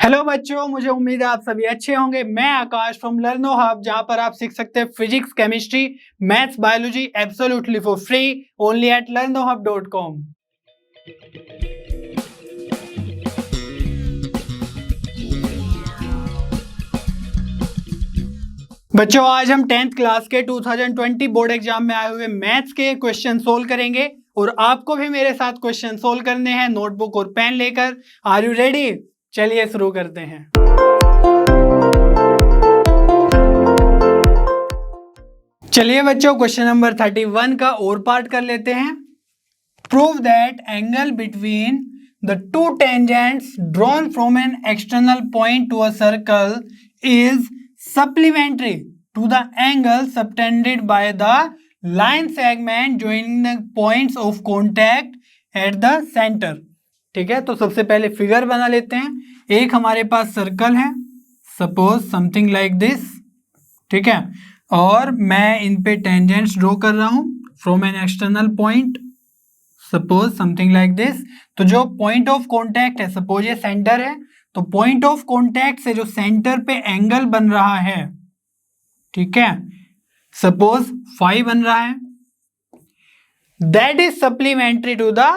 Hello बच्चों, मुझे उम्मीद है आप सभी अच्छे होंगे। मैं आकाश फ्रॉम लर्नो हब, जहां पर आप सीख सकते हैं physics, chemistry, maths, biology absolutely for free only at learnohub.com। बच्चों, आज हम 10th क्लास के 2020 बोर्ड एग्जाम में आए हुए मैथ्स के क्वेश्चन सोल्व करेंगे और आपको भी मेरे साथ क्वेश्चन सोल्व करने हैं नोटबुक और पेन लेकर। Are you ready? चलिए शुरू करते हैं। चलिए बच्चों, क्वेश्चन नंबर 31 का और पार्ट कर लेते हैं। Prove that angle between the two tangents drawn from an external point to a circle is supplementary to the angle subtended by the line segment joining the points of contact at the center। ठीक है, तो सबसे पहले figure बना लेते हैं। एक हमारे पास सर्कल है, सपोज समथिंग लाइक दिस। ठीक है, और मैं इन पे टेंजेंट्स ड्रॉ कर रहा हूं from an external point, suppose something like this. तो जो पॉइंट ऑफ कॉन्टैक्ट है, सपोज ये सेंटर है, तो पॉइंट ऑफ कॉन्टैक्ट से जो सेंटर पे एंगल बन रहा है, ठीक है, सपोज फाई बन रहा है, that is supplementary to the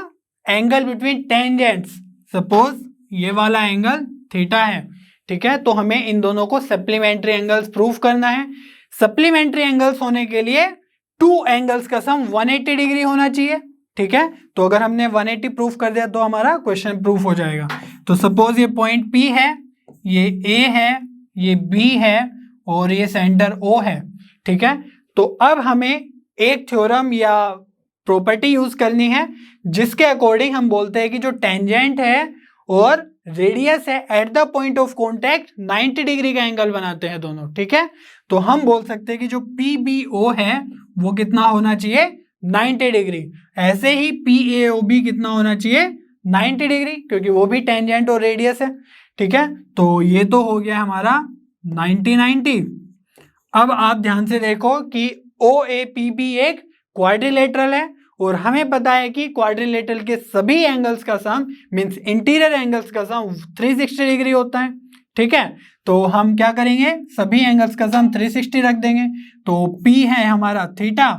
angle between tangents. Suppose ये वाला एंगल थीटा है, ठीक है, तो हमें इन दोनों को सप्लीमेंट्री एंगल्स प्रूफ करना है। सप्लीमेंट्री एंगल्स होने के लिए टू एंगल्स का सम 180 डिग्री होना चाहिए। ठीक है, तो अगर हमने 180 प्रूफ कर दिया तो हमारा क्वेश्चन प्रूफ हो जाएगा। तो सपोज ये पॉइंट P है, ये A है, ये B है और ये सेंटर O है। ठीक है, तो अब हमें एक थ्योरम या प्रॉपर्टी यूज करनी है जिसके अकॉर्डिंग हम बोलते हैं कि जो टेंजेंट है और रेडियस है eight the point of contact 90 degree का एंगल बनाते हैं दोनों। ठीक है, तो हम बोल सकते हैं कि जो PBO है वो कितना होना चाहिए, 90 डिग्री। ऐसे ही PAOB कितना होना चाहिए, 90 डिग्री, क्योंकि वो भी टेंजेंट और रेडियस है। ठीक है, तो ये तो हो गया हमारा 90-90। अब आप ध्यान से देखो कि OAPB एक क्वाड्रिलेटरल है और हमें पता है कि क्वाड्रिलेटरल के सभी एंगल्स का सम मींस इंटीरियर एंगल्स का सम 360 डिग्री होता है। ठीक है, तो हम क्या करेंगे, सभी एंगल्स का सम 360 रख देंगे। तो P है हमारा थीटा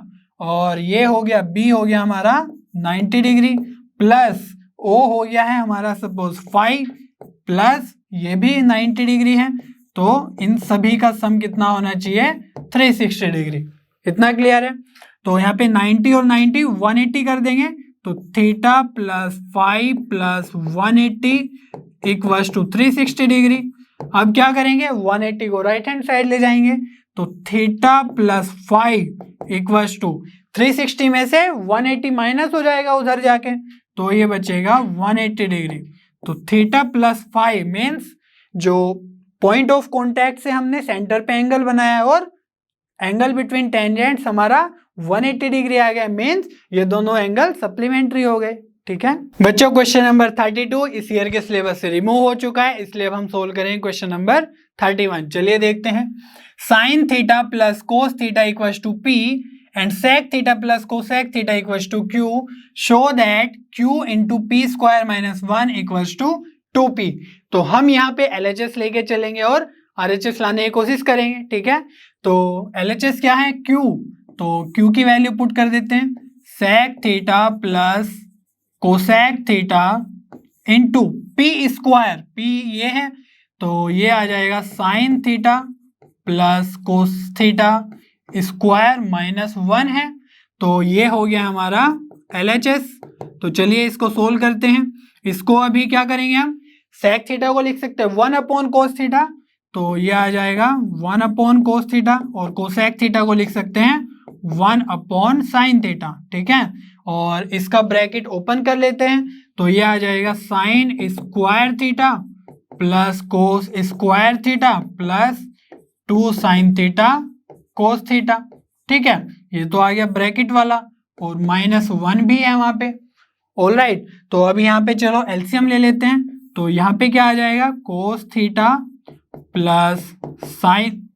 और ये हो गया B हो गया हमारा 90 डिग्री, प्लस O हो गया है हमारा सपोज फाई, प्लस ये भी 90 डिग्री है। तो इन सभी का सम कितना होना चाहिए, 360 डिग्री। इतना क्लियर है? तो यहाँ पे 90 और 90 180 कर देंगे, तो theta plus phi plus 180 equals to 360 degree. अब क्या करेंगे, 180 को राइट हैंड साइड ले जाएंगे, तो theta plus phi equals to 360 में से 180 माइनस हो जाएगा उधर जाके, तो ये बचेगा 180 डिग्री। तो थीटा प्लस फाई मीन्स जो पॉइंट ऑफ कॉन्टैक्ट से हमने सेंटर पे एंगल बनाया है और एंगल बिटवीन टेंजेंट्स हमारा 180 डिग्री आ गया, मीन्स ये दोनों एंगल सप्लीमेंट्री हो गए। ठीक है बच्चों, क्वेश्चन नंबर 32 इस ईयर के सिलेबस से रिमूव हो चुका है, इसलिए अब हम सोल्व करेंगे क्वेश्चन नंबर 31। चलिए देखते हैं। Sine theta plus cos theta equals to P and sec theta plus cosec theta equals to Q, show that Q into P square minus 1 equals to 2P। तो हम यहाँ पे LHS लेके चलेंगे और RHS लाने की कोशिश करेंगे। ठीक है, तो LHS क्या है, Q, तो Q की वैल्यू पुट कर देते हैं, sec theta plus cosec theta into P square, P ये है तो ये आ जाएगा sign theta plus cos theta square minus 1 है, तो ये हो गया हमारा LHS। तो चलिए इसको सोल्व करते हैं। इसको अभी क्या करेंगे, हम सेक थीटा को लिख सकते हैं 1 अपॉन कोस थीटा, तो ये आ जाएगा 1 अपॉन कोस थीटा, और कोसेक थीटा को लिख सकते हैं 1 अपॉन साइन थीटा। ठीक है, और इसका ब्रैकेट ओपन कर लेते हैं, तो ये आ जाएगा sine square theta plus cos square theta plus 2 sine theta cos theta. ठीक है, ये तो आ गया ब्रैकेट वाला, और माइनस 1 भी है वहां पे। ऑलराइट, तो अब यहाँ पे चलो एलसीएम ले लेते हैं, तो यहाँ पे क्या आ जाएगा, कोस थीटा प्लस साइन,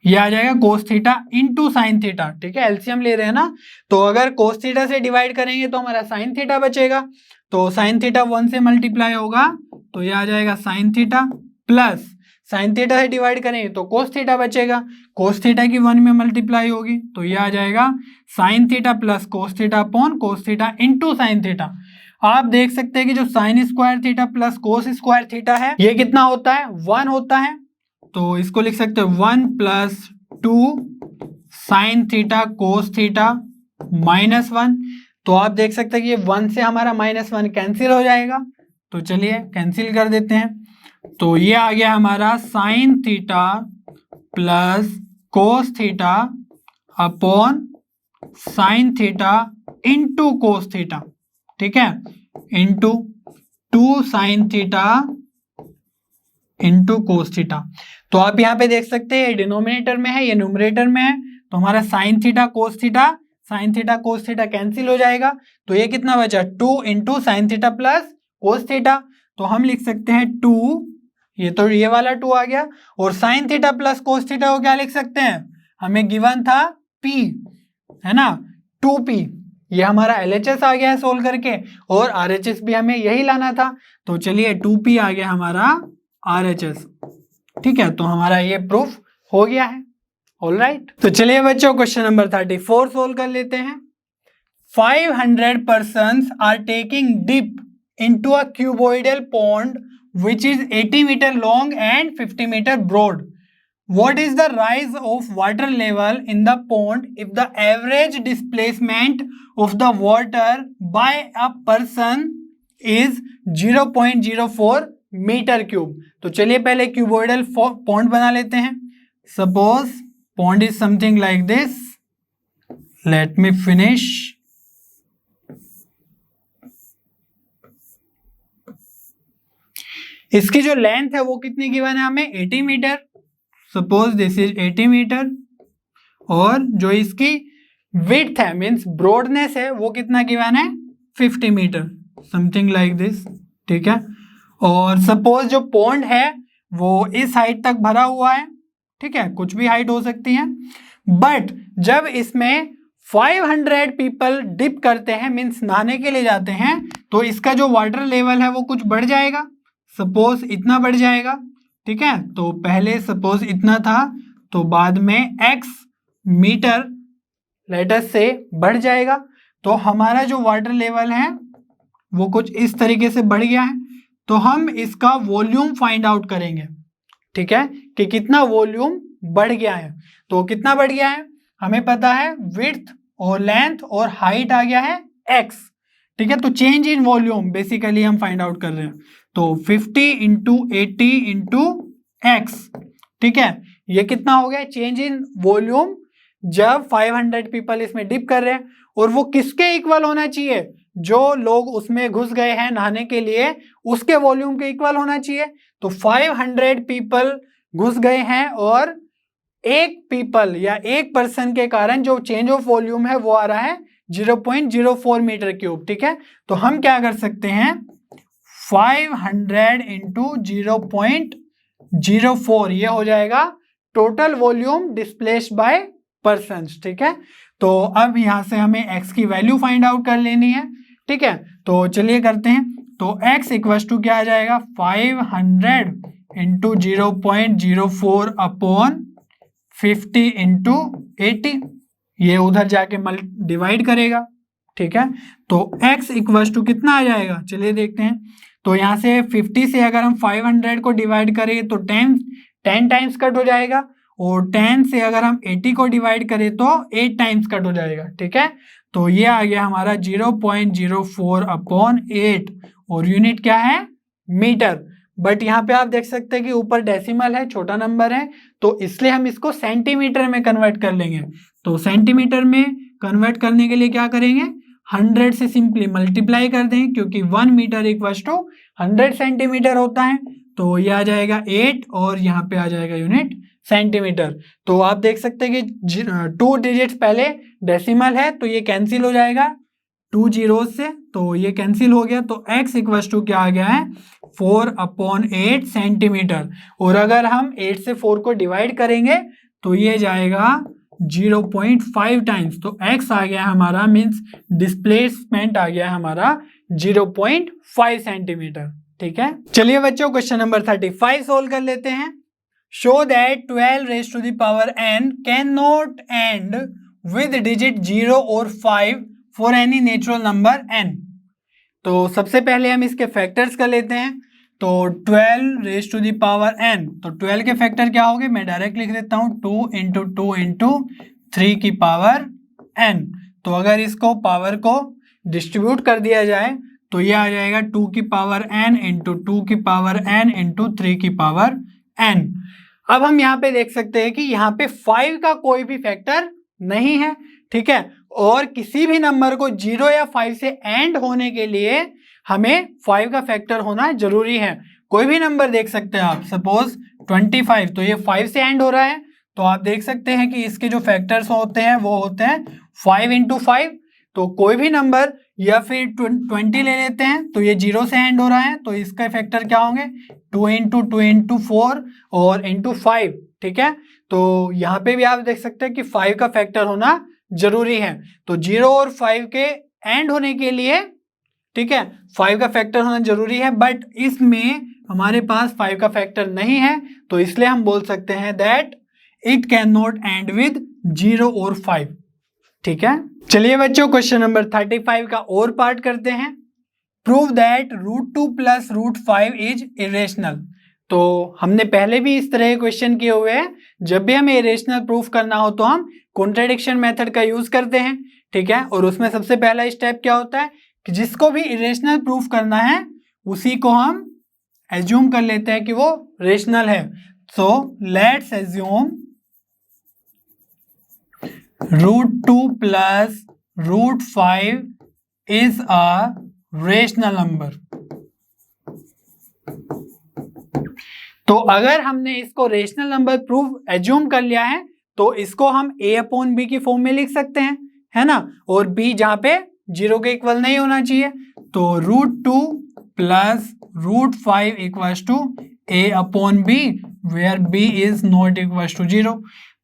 ये आ जाएगा cos theta into sine theta. ठीक है, एलसीएम ले रहे हैं ना, तो अगर कोस थीटा से डिवाइड करेंगे तो हमारा साइन थीटा बचेगा, तो साइन थीटा 1 से मल्टीप्लाई होगा तो ये आ जाएगा sign theta, plus sine theta से डिवाइड करेंगे तो कोस थीटा बचेगा, कोस थीटा की 1 में मल्टीप्लाई होगी तो ये आ जाएगा sign theta plus cos theta upon cos theta into sine theta. आप देख सकते हैं कि जो sine square theta plus cos square theta है ये कितना होता है, 1 होता है। तो इसको लिख सकते हैं 1 plus 2 sine theta cos theta -1। तो आप देख सकते हैं कि ये 1 से हमारा -1 कैंसिल हो जाएगा, तो चलिए कैंसिल कर देते हैं। तो ये आ गया हमारा sign theta plus cos theta upon sine theta into cos theta, ठीक है, into 2 sine theta into cos theta. तो आप यहाँ पे देख सकते हैं ये डिनोमिनेटर में है, ये न्यूमरेटर में है, तो हमारा sine theta cos theta cancel हो जाएगा। तो ये कितना बचा, 2 into sine theta plus cos theta. तो हम लिख सकते हैं 2, ये तो ये वाला 2 आ गया, और sign theta plus cos theta को क्या लिख सकते हैं, हमें गिवन था P, है ना, 2P। ये हमारा LHS आ गया है सोल्व करके, और RHS भी हमें यही लाना था। तो चलिए 2P आ गया हमारा RHS, ठीक है। तो हमारा ये प्रूफ हो गया है, ऑलराइट। तो चलिए बच्चों क्वेश्चन नंबर 34 सोल्व कर लेते हैं। 500 persons are taking dip into a cuboidal pond which is 80 meter long and 50 meter broad. What is the rise of water level in the pond if the average displacement of the water by a person is 0.04 metre cube? तो चलिए पहले cuboidal pond बना लेते हैं। Suppose pond is something like this, let me finish. इसकी जो length है वो कितनी गिवन है हमें, 80 metre. Suppose this is 80 metre, और जो इसकी विड्थ है मीन्स ब्रॉडनेस है वो कितना गिवन है, 50 मीटर, समथिंग लाइक दिस, ठीक है। और सपोज जो पॉन्ड है वो इस हाइट तक भरा हुआ है, ठीक है, कुछ भी हाइट हो सकती है, बट जब इसमें 500 पीपल डिप करते हैं मीन्स नहाने के लिए जाते हैं, तो इसका जो वाटर लेवल है वो कुछ बढ़ जाएगा। सपोज इतना बढ़ जाएगा, ठीक है। तो पहले सपोज इतना था, तो बाद में x मीटर लेटर से बढ़ जाएगा। तो हमारा जो वाटर लेवल है वो कुछ इस तरीके से बढ़ गया है। तो हम इसका वॉल्यूम फाइंड आउट करेंगे, ठीक है, कि कितना वॉल्यूम बढ़ गया है। तो कितना बढ़ गया है, हमें पता है विड्थ और लेंथ और हाइट आ गया है x, ठीक है। तो चेंज इन वॉल्यूम बेसिकली हम फाइंड आउट कर रहे हैं। तो 50 इंटू 80 इंटू x, ठीक है, ये कितना हो गया चेंज इन वॉल्यूम जब 500 पीपल इसमें डिप कर रहे हैं। और वो किसके इक्वल होना चाहिए, जो लोग उसमें घुस गए हैं नहाने के लिए उसके वॉल्यूम के इक्वल होना चाहिए। तो 500 पीपल घुस गए हैं और एक पीपल या एक पर्सन के कारण जो चेंज ऑफ वॉल्यूम है वो आ रहा है 0.04 मीटर क्यूब, ठीक है। तो हम क्या कर सकते हैं, 500 इंटू 0.04 ये हो जाएगा total volume displaced by persons, ठीक है। तो अब यहां से हमें x की वैल्यू फाइंड आउट कर लेनी है, ठीक है। तो चलिए करते हैं। तो x इक्वल टू क्या आ जाएगा, 500 इंटू 0.04 अपॉन 50 इंटू 80, ये उधर जाके डिवाइड करेगा, ठीक है। तो x इक्वल टू कितना आ जाएगा, चलिए देखते हैं। तो यहाँ से 50 से अगर हम 500 को डिवाइड करें तो 10 टाइम्स कट हो जाएगा, और 10 से अगर हम 80 को डिवाइड करें तो 8 टाइम्स कट हो जाएगा, ठीक है। तो ये आ गया हमारा 0.04 अपॉन 8, और यूनिट क्या है, मीटर। बट यहाँ पे आप देख सकते हैं कि ऊपर डेसिमल है, छोटा नंबर है, तो इसलिए हम इसको सेंटीमीटर में कन्वर्ट कर लेंगे। तो सेंटीमीटर में कन्वर्ट करने के लिए क्या करेंगे, 100 से सिंपली मल्टीप्लाई कर देंगे, क्योंकि 1 मीटर इक्वल टू 100 सेंटीमीटर होता है। तो ये आ जाएगा 8, और यहाँ पे आ जाएगा यूनिट सेंटीमीटर। तो आप देख सकते हैं कि 2 डिजिट्स पहले डेसिमल है, तो ये कैंसिल हो जाएगा 2 जीरो से, तो ये कैंसिल हो गया। तो x इक्वल टू क्या आ गया है, 4/8 सेंटीमीटर। और अगर हम 8 से 4 को डिवाइड करेंगे तो ये जाएगा 0.5 टाइम्स। तो x आ गया हमारा मीन्स डिस्प्लेसमेंट आ गया हमारा 0.5 सेंटीमीटर। ठीक है, चलिए बच्चों क्वेश्चन नंबर 35 सोल्व कर लेते हैं। Show that 12 raise to the power n can not end with digit 0 और 5 for any natural number n। तो सबसे पहले हम इसके फैक्टर्स कर लेते हैं। तो 12 raise to the power n, तो 12 के फैक्टर क्या होंगे, मैं डायरेक्ट लिख देता हूँ 2 इंटू 2 इंटू 3 की पावर n। तो अगर इसको पावर को डिस्ट्रीब्यूट कर दिया जाए तो ये आ जाएगा 2 की पावर n इंटू 2 की पावर n इंटू 3 की पावर n। अब हम यहाँ पे देख सकते हैं कि यहाँ पे 5 का कोई भी फैक्टर नहीं है। ठीक है, और किसी भी नंबर को 0 या 5 से एंड होने के लिए हमें 5 का फैक्टर होना जरूरी है। कोई भी नंबर देख सकते हैं आप, सपोज 25, तो ये 5 से एंड हो रहा है, तो आप देख सकते हैं कि इसके जो फैक्टर्स होते हैं वो होते हैं 5 इंटू 5। तो कोई भी नंबर, या फिर 20 ले लेते हैं, तो ये 0 से एंड हो रहा है, तो इसका फैक्टर क्या होंगे 2 इंटू 4 और इंटू 5। ठीक है, तो यहाँ पे भी आप देख सकते हैं कि 5 का फैक्टर होना जरूरी है। तो 0 और 5 के एंड होने के लिए, ठीक है, 5 का फैक्टर होना जरूरी है, बट इसमें हमारे पास 5 का फैक्टर नहीं है, तो इसलिए हम बोल सकते हैं that it can not end with 0 और 5। ठीक है, चलिए बच्चों क्वेश्चन नंबर 35 का और पार्ट करते हैं। Prove that √2 plus √5 is irrational. तो हमने पहले भी इस तरह के क्वेश्चन किए हुए हैं। जब भी हमें इरेशनल प्रूफ करना हो तो हम कॉन्ट्रडिक्शन मेथड का यूज करते हैं। ठीक है, और उसमें सबसे पहला स्टेप क्या होता है कि जिसको भी इरेशनल प्रूफ करना है उसी को हम एज्यूम कर लेते हैं कि वो रेशनल है। So let's assume √2 plus √5 is a rational number. तो अगर हमने इसको रेशनल नंबर प्रूफ एज्यूम कर लिया है तो इसको हम a/b की फॉर्म में लिख सकते हैं, है ना, और b जहां पे 0 के इक्वल नहीं होना चाहिए। तो √2 plus √5 equals to a/b where b is not equals to 0।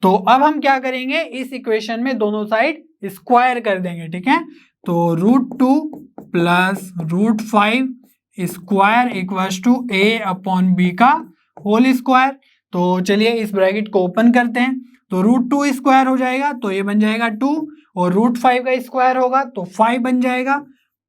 तो अब हम क्या करेंगे, इस इक्वेशन में दोनों साइड स्क्वायर कर देंगे। ठीक है, तो √2 plus √5 square equals to a/b का होल स्क्वायर। तो चलिए इस ब्रैकेट को ओपन करते हैं, तो √2 स्क्वायर हो जाएगा तो ये बन जाएगा 2, और √5 का स्क्वायर होगा तो 5 बन जाएगा,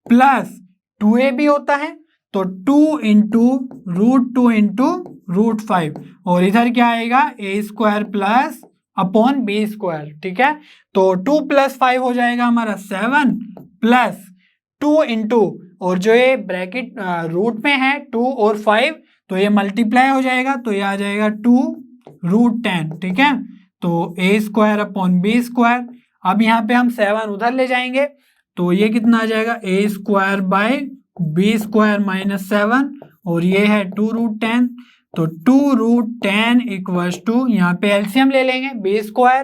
प्लस 2ab होता है तो 2 इंटू √2 इंटू √5, और इधर क्या आएगा a square plus upon b square. ठीक है, तो 2 प्लस 5 हो जाएगा हमारा 7, प्लस 2 इंटू, और जो ये ब्रैकेट रूट में है 2 और 5 तो ये मल्टीप्लाई हो जाएगा, तो ये आ जाएगा 2√10। ठीक है, तो a square upon b square. अब यहाँ पे हम 7 उधर ले जाएंगे तो ये कितना आ जाएगा a square by b square minus 7, और ये है 2√10। तो 2√10 इक्वल्स टू, यहाँ पे एलसीएम ले लेंगे b स्क्वायर,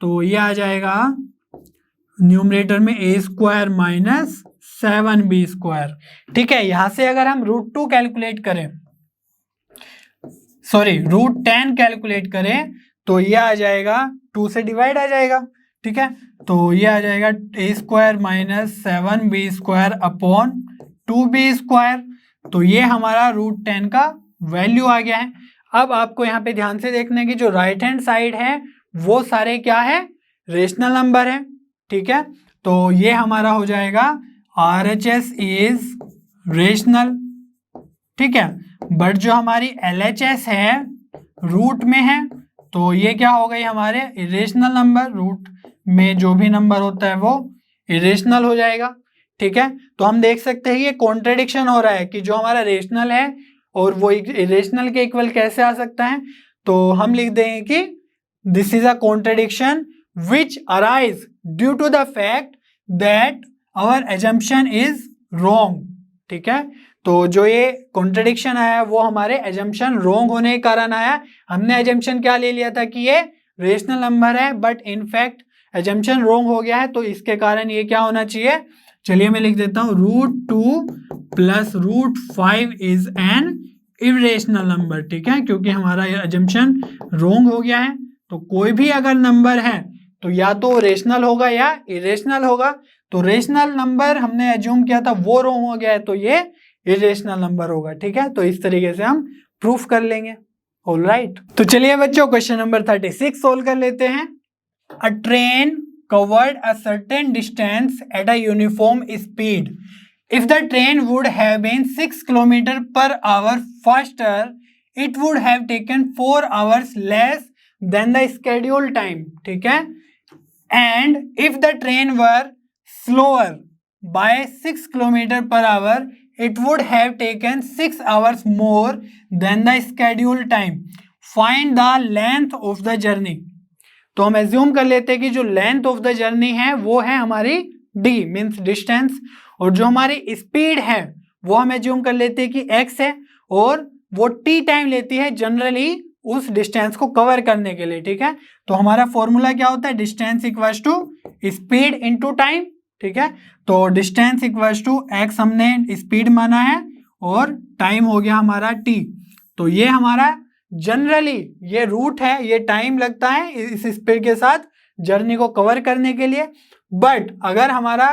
तो ये आ जाएगा न्यूमरेटर में a square minus 7b square. ठीक है, यहां से अगर हम √2 कैलकुलेट करें, सॉरी √10 कैलकुलेट करें तो ये आ जाएगा 2 से डिवाइड आ जाएगा। ठीक है, तो ये आ जाएगा a square minus 7b square upon 2b square. तो ये हमारा √10 का वैल्यू आ गया है। अब आपको यहाँ पे ध्यान से देखना है कि जो राइट हैंड साइड है वो सारे क्या है, रेशनल नंबर है। ठीक है, तो ये हमारा हो जाएगा RHS इज रेशनल। ठीक है, बट जो हमारी LHS है रूट में है, तो ये क्या हो गई हमारे इरेशनल नंबर। रूट में जो भी नंबर होता है वो इरेशनल हो जाएगा। ठीक है, तो हम देख सकते हैं ये कॉन्ट्रडिक्शन हो रहा है कि जो हमारा रेशनल है और वो इरेशनल के इक्वल कैसे आ सकता है। तो हम लिख देंगे कि this is a contradiction which arise due to the fact that our assumption is wrong. ठीक है, तो जो ये कॉन्ट्रडिक्शन आया वो हमारे एजम्पशन रॉन्ग होने के कारण आया। हमने एजम्पशन क्या ले लिया था कि ये रेशनल नंबर है, बट इनफैक्ट एजम्पशन रॉन्ग हो गया है, तो इसके कारण ये क्या होना चाहिए। चलिए मैं लिख देता हूँ √2 plus √5 is an irrational number. ठीक है, क्योंकि हमारा एजम्पशन रॉन्ग हो गया है। तो कोई भी अगर नंबर है तो या तो रेशनल होगा या इरेशनल होगा। तो रेशनल नंबर हमने एज्यूम किया था वो रॉन्ग हो गया है, तो ये इरेशनल नंबर होगा। ठीक है, तो इस तरीके से हम प्रूफ कर लेंगे। ऑलराइट, तो चलिए बच्चों क्वेश्चन नंबर 36 सोल्व कर लेते हैं। अ train covered a certain distance at a uniform speed. If the train would have been 6 km per hour faster, it would have taken 4 hours less than the scheduled time. ठीक है, and if the train were slower by 6 km per hour, it would have taken 6 hours more than the scheduled time. Find the length of the journey. तो हम assume कर लेते हैं कि जो length of the journey है वो है हमारी d मींस डिस्टेंस, और जो हमारी स्पीड है वो हम एज्यूम कर लेते हैं कि x है, और वो t टाइम लेती है जनरली उस डिस्टेंस को कवर करने के लिए। ठीक है, तो हमारा फॉर्मूला क्या होता है, distance equals to speed into time. ठीक है, तो डिस्टेंस इक्वल्स टू x हमने स्पीड माना है और टाइम हो गया हमारा t। तो ये हमारा जनरली ये रूट है, ये टाइम लगता है इस स्पीड के साथ जर्नी को कवर करने के लिए। बट अगर हमारा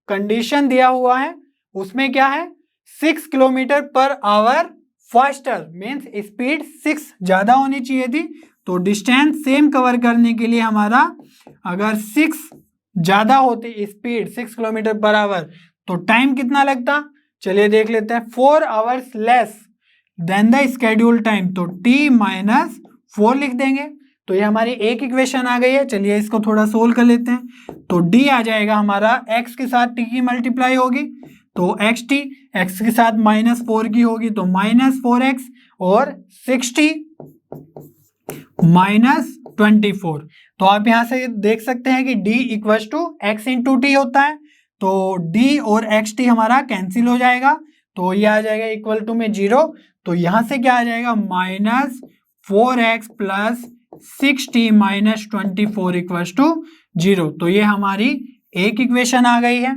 कंडीशन दिया हुआ है उसमें क्या है, 6 kilometre per our faster means speed 6 ज्यादा होनी चाहिए थी। तो डिस्टेंस सेम कवर करने के लिए हमारा अगर 6 ज्यादा होती स्पीड 6 किलोमीटर पर आवर तो टाइम कितना लगता, चलिए देख लेते हैं, 4 hours less than the schedule time. तो t माइनस 4 लिख देंगे। तो ये हमारी एक इक्वेशन आ गई है। चलिए इसको थोड़ा सोल्व कर लेते हैं। तो d आ जाएगा हमारा x के साथ t की मल्टीप्लाई होगी तो xt, x के साथ -4 की होगी तो -4x, और 60 -24। तो आप यहां से देख सकते हैं कि d equal to x into T होता है। तो d और xt हमारा कैंसिल हो जाएगा, तो ये आ जाएगा इक्वल टू में 0। तो यहां से क्या आ जाएगा, -4x प्लस 60 -24 इक्वल टू 0। तो ये हमारी एक इक्वेशन आ गई है।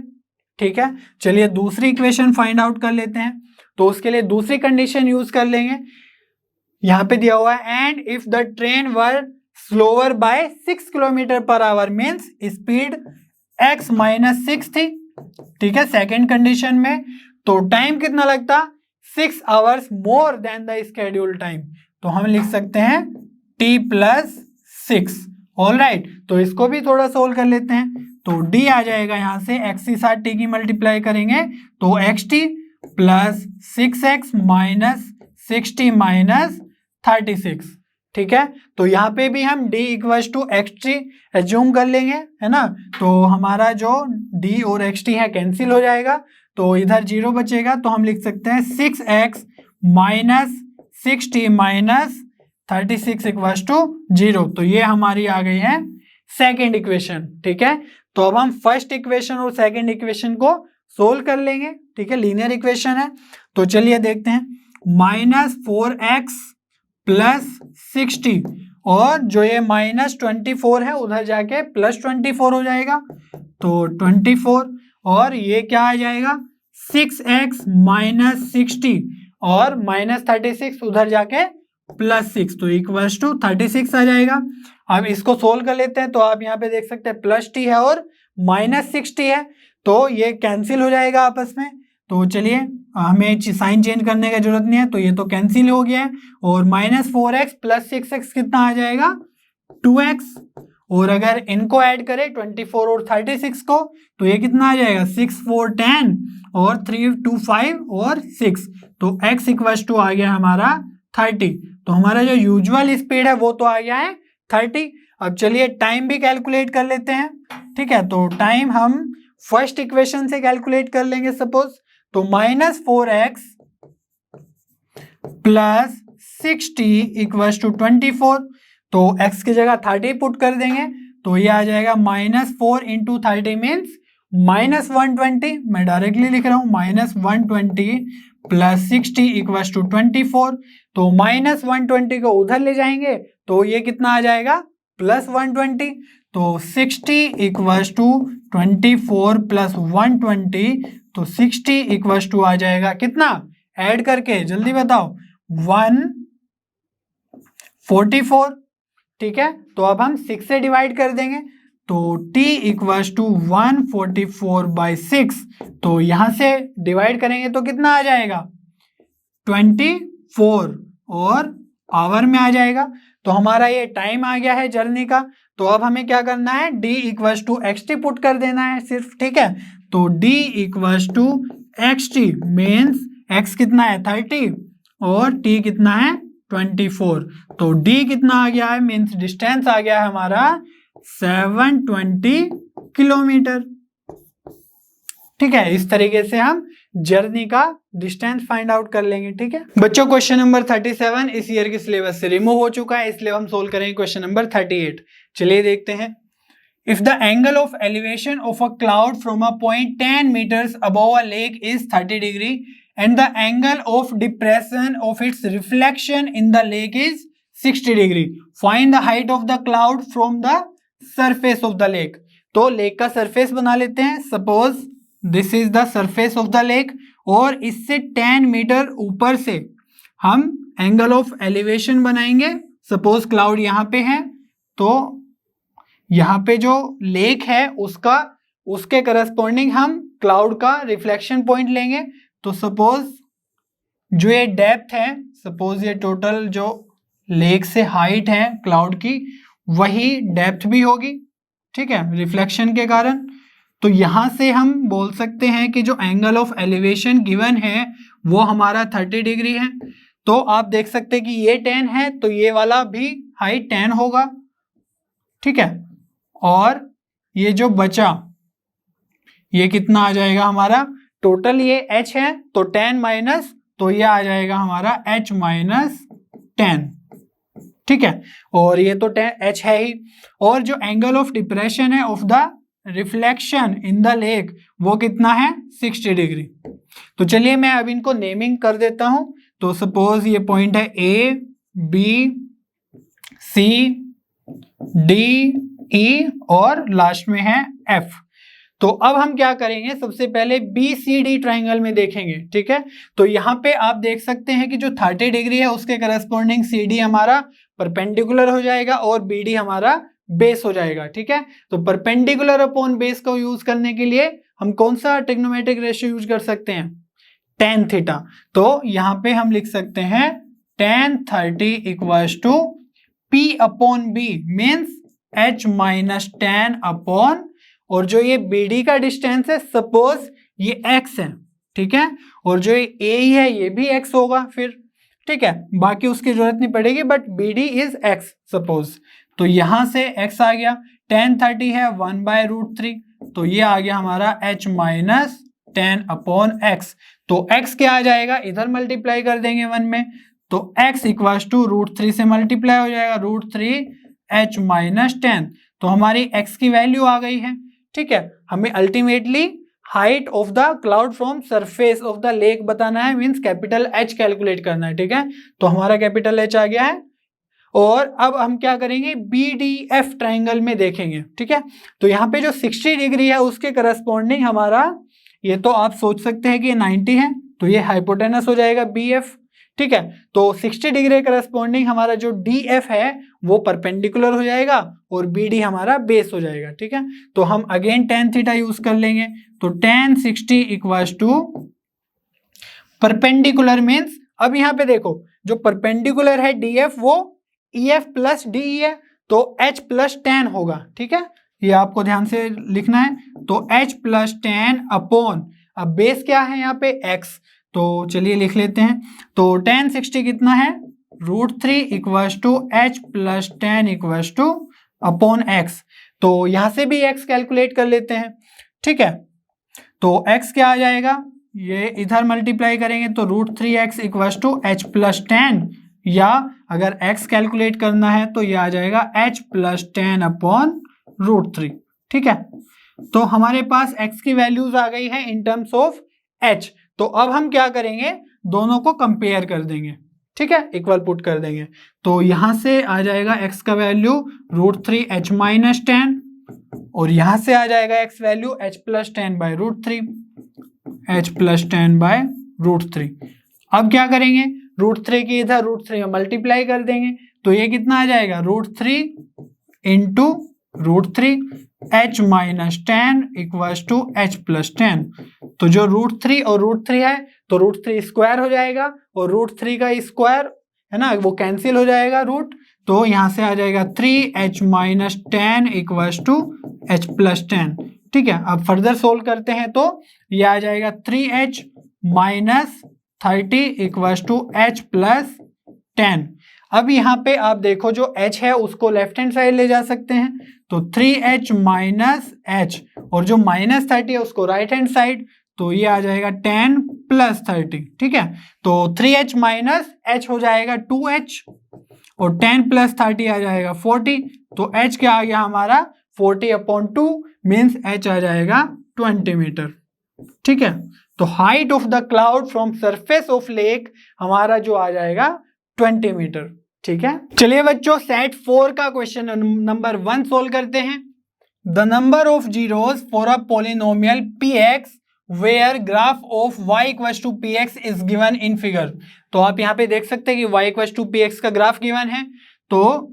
ठीक है, चलिए दूसरी इक्वेशन फाइंड आउट कर लेते हैं। तो उसके लिए दूसरी कंडीशन यूज कर लेंगे। यहां पे दिया हुआ है and if the train were slower by 6 kilometre per hour means speed x -6 थी। ठीक है, सेकेंड कंडीशन में तो टाइम कितना लगता, 6 hours more than the schedule time. तो हम लिख सकते हैं t + 6। ऑलराइट, तो इसको भी थोड़ा सोल्व कर लेते हैं। तो d आ जाएगा यहां से x के साथ t की मल्टीप्लाई करेंगे तो xt प्लस 6x - 60 - 36। ठीक है, तो यहाँ पे भी हम d equal to xt assume कर लेंगे, है ना। तो हमारा जो d और xt है कैंसिल हो जाएगा, तो इधर 0 बचेगा। तो हम लिख सकते हैं 6x - 60 - 36 इक्वल टू 0। तो ये हमारी आ गई है सेकेंड इक्वेशन। ठीक है, तो अब हम फर्स्ट इक्वेशन और सेकेंड इक्वेशन को सोल्व कर लेंगे। ठीक है, लीनियर इक्वेशन है। तो चलिए देखते हैं, -4x प्लस 60 और जो ये -24 है उधर जाके +24 हो जाएगा तो 24, और ये क्या आ जाएगा 6x - 60 और -36 उधर जाके +6 तो इक्वल्स टू 36 आ जाएगा। अब इसको सोल्व कर लेते हैं। तो आप यहाँ पे देख सकते हैं +t है और -60 है, तो ये कैंसिल हो जाएगा आपस में। तो चलिए हमें साइन चेंज करने की जरूरत नहीं है, तो ये तो कैंसिल हो गया है। और -4x प्लस 6x कितना आ जाएगा 2x, और अगर इनको ऐड करें 24 और 36 को तो ये कितना आ जाएगा 6 4 10 और 3 2 5 और 6। तो x इक्वल टू आ गया हमारा 30। तो हमारा जो यूजुअल स्पीड है वो तो आ गया है 30। अब चलिए टाइम भी कैलकुलेट कर लेते हैं। ठीक है, तो टाइम हम फर्स्ट इक्वेशन से कैलकुलेट कर लेंगे सपोज। तो -4x प्लस 60 इक्वल टू 24। तो x की जगह 30 पुट कर देंगे तो ये आ जाएगा -4 इंटू 30 मीन्स -120। मैं डायरेक्टली लिख रहा हूं -120 प्लस 60 इक्वल टू 24। तो -120 को उधर ले जाएंगे तो ये कितना आ जाएगा +120। तो 60 इक्वल टू 24 प्लस 120, तो 60 इक्वल टू आ जाएगा कितना, ऐड करके जल्दी बताओ 144। ठीक है, तो अब हम 6 से डिवाइड कर देंगे तो t इक्वल्स टू 144/6, तो यहां से डिवाइड करेंगे तो कितना आ जाएगा 24 और आवर में आ जाएगा। तो हमारा ये टाइम आ गया है जर्नी का। तो अब हमें क्या करना है, d equals to xt put कर देना है सिर्फ, ठीक है। तो d equals to xt means x कितना है 30 और t कितना है 24। तो d कितना आ गया है, मीन्स डिस्टेंस आ गया है हमारा 720 किलोमीटर। ठीक है, इस तरीके से हम जर्नी का डिस्टेंस फाइंड आउट कर लेंगे। ठीक है बच्चों, क्वेश्चन नंबर 37 इस ईयर के सिलेबस से रिमूव हो चुका है, इसलिए हम सोल्व करेंगे क्वेश्चन नंबर 38। चलिए देखते हैं। If the angle of elevation of a cloud from a point 10 metres above a lake is 30 degree and the angle of depression of its reflection in the lake is 60 degree, find the height of the cloud from the surface of the lake. तो lake का surface बना लेते हैं। Suppose this is the surface of the lake और इससे 10 metre ऊपर से हम एंगल ऑफ एलिवेशन बनाएंगे। सपोज क्लाउड यहाँ पे है, तो यहाँ पे जो लेक है उसके करस्पॉन्डिंग हम क्लाउड का रिफ्लेक्शन पॉइंट लेंगे। तो सपोज जो ये डेप्थ है, सपोज ये टोटल जो लेक से हाइट है क्लाउड की, वही डेप्थ भी होगी, ठीक है, रिफ्लेक्शन के कारण। तो यहां से हम बोल सकते हैं कि जो एंगल ऑफ एलिवेशन गिवन है वो हमारा 30 डिग्री है। तो आप देख सकते हैं कि ये 10 है तो ये वाला भी हाइट 10 होगा, ठीक है। और ये जो बचा ये कितना आ जाएगा हमारा, टोटल ये h है तो 10 माइनस, तो ये आ जाएगा हमारा h माइनस 10, ठीक है। और ये तो h है ही। और जो एंगल ऑफ डिप्रेशन है of the reflection in the lake वो कितना है 60 डिग्री। तो चलिए मैं अब इनको नेमिंग कर देता हूं। तो सपोज ये पॉइंट है A, B, C, D, E और लास्ट में है F। तो अब हम क्या करेंगे, सबसे पहले BCD ट्राइंगल में देखेंगे, ठीक है। तो यहाँ पे आप देख सकते हैं कि जो 30 डिग्री है उसके करस्पॉन्डिंग CD हमारा परपेंडिकुलर हो जाएगा और BD हमारा बेस हो जाएगा, ठीक है। तो परपेंडिकुलर अपॉन बेस को यूज करने के लिए हम कौन सा ट्रिग्नोमेट्रिक रेशियो यूज कर सकते हैं, tan थीटा। तो यहाँ पे हम लिख सकते हैं tan 30 equals to P upon B means H minus tan upon, और जो ये BD का डिस्टेंस है सपोज ये x है, ठीक है, और जो ये A है ये भी x होगा फिर, ठीक है, बाकी उसकी जरूरत नहीं पड़ेगी, but BD is x suppose. तो यहां से x आ गया, tan 30 है 1/√3, तो ये आ गया हमारा h माइनस 10 अपॉन x। तो x क्या आ जाएगा, इधर मल्टीप्लाई कर देंगे 1 में, तो x इक्वल्स टू √3 से मल्टीप्लाई हो जाएगा, √3 h माइनस 10। तो हमारी x की वैल्यू आ गई है, ठीक है। हमें ultimately height of the cloud from surface of the lake बताना है, मींस कैपिटल H कैलकुलेट करना है, ठीक है। तो हमारा कैपिटल H आ गया है। और अब हम क्या करेंगे, BDF ट्राइंगल में देखेंगे, ठीक है। तो यहाँ पे जो 60 डिग्री है उसके करस्पॉन्डिंग हमारा, ये तो आप सोच सकते हैं कि ये 90 है, तो ये हाइपोटेनस हो जाएगा BF, ठीक है। तो 60 डिग्री करस्पॉन्डिंग हमारा जो DF है वो परपेंडिकुलर हो जाएगा और BD हमारा बेस हो जाएगा, ठीक है। तो हम अगेन tan थीटा यूज कर लेंगे। तो tan 60 equals to perpendicular means, अब यहाँ पे देखो जो परपेंडिकुलर है DF वो EF प्लस DE है, तो H प्लस tan होगा, ठीक है, ये आपको ध्यान से लिखना है। तो H प्लस tan अपॉन, अब बेस क्या है यहाँ पे x, तो चलिए लिख लेते हैं। तो tan 60 कितना है, √3 equals to H plus tan equals to upon x। तो यहां से भी x कैलकुलेट कर लेते हैं, ठीक है। तो x क्या आ जाएगा, ये इधर मल्टीप्लाई करेंगे तो √3x equals to H plus tan, या अगर x कैलकुलेट करना है तो ये आ जाएगा H प्लस tan अपॉन √3, ठीक है। तो हमारे पास x की वैल्यूज आ गई है इन टर्म्स ऑफ h। तो अब हम क्या करेंगे, दोनों को कंपेयर कर देंगे, ठीक है, इक्वल पुट कर देंगे। तो यहां से आ जाएगा x का वैल्यू √3 H माइनस 10, और यहां से आ जाएगा x value H plus 10/√3, H plus 10/√3। अब क्या करेंगे, √3 की इधर √3 में मल्टीप्लाई कर देंगे, तो ये कितना आ जाएगा, √3 into √3 h minus 10 equals to h plus 10। तो जो √3 और √3 है तो √3 स्क्वायर हो जाएगा और √3 का स्क्वायर है ना वो कैंसिल हो जाएगा रूट, तो यहां से आ जाएगा 3h minus 10 equals to h plus 10। ठीक है, अब फर्दर सोल्व करते हैं तो ये आ जाएगा 3h minus 30 equals to h plus 10। अब यहाँ पे आप देखो जो h है उसको लेफ्ट हैंड साइड ले जा सकते हैं, तो 3h माइनस h और जो माइनस 30 है उसको राइट हैंड साइड, तो ये आ जाएगा 10 प्लस 30। ठीक है, तो 3h माइनस h हो जाएगा 2h और 10 प्लस 30 आ जाएगा 40, तो h क्या आ गया हमारा 40/2 मीन्स h आ जाएगा 20 मीटर। ठीक है, तो height of the cloud from surface of lake हमारा जो आ जाएगा 20 मीटर। ठीक है, चलिए बच्चों सेट 4 का क्वेश्चन नंबर 1 सोल्व करते हैं। The number of zeros for a polynomial px where graph of y equals to px is given in figure. तो आप यहाँ पे देख सकते हैं कि y इक्वल्स टू px का ग्राफ गिवन है, तो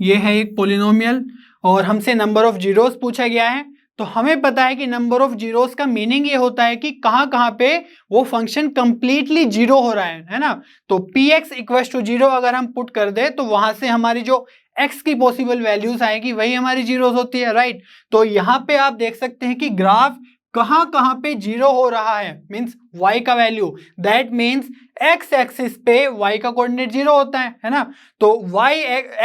ये है एक पॉलिनोमियल और हमसे नंबर ऑफ जीरोस पूछा गया है। तो हमें पता है कि नंबर ऑफ जीरोस का मीनिंग ये होता है कि कहाँ कहाँ पे वो फंक्शन कंप्लीटली जीरो हो रहा है ना। तो px इक्वल्स टू 0 अगर हम पुट कर दे तो वहां से हमारी जो x की पॉसिबल वैल्यूज आएगी वही हमारी जीरोस होती है, राइट। तो यहाँ पे आप देख सकते हैं कि ग्राफ कहाँ कहाँ पे जीरो हो रहा है, मीन्स y का value, that means x axis पे y का कोऑर्डिनेट 0 होता है ना। तो y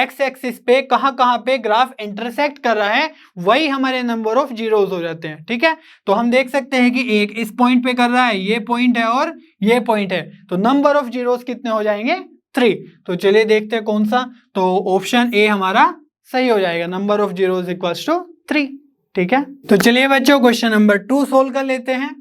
x एक्सिस पे कहाँ कहाँ पे ग्राफ इंटरसेक्ट कर रहा है वही हमारे नंबर ऑफ जीरोस हो जाते हैं। ठीक है, तो हम देख सकते हैं कि एक इस पॉइंट पे कर रहा है, ये पॉइंट है और ये पॉइंट है, तो नंबर ऑफ जीरोस कितने हो जाएंगे 3। तो चलिए देखते हैं कौन सा, तो ऑप्शन ए हमारा सही हो जाएगा, number of zeros equals to 3। ठीक है, तो चलिए बच्चों क्वेश्चन नंबर 2 सोल्व कर लेते हैं।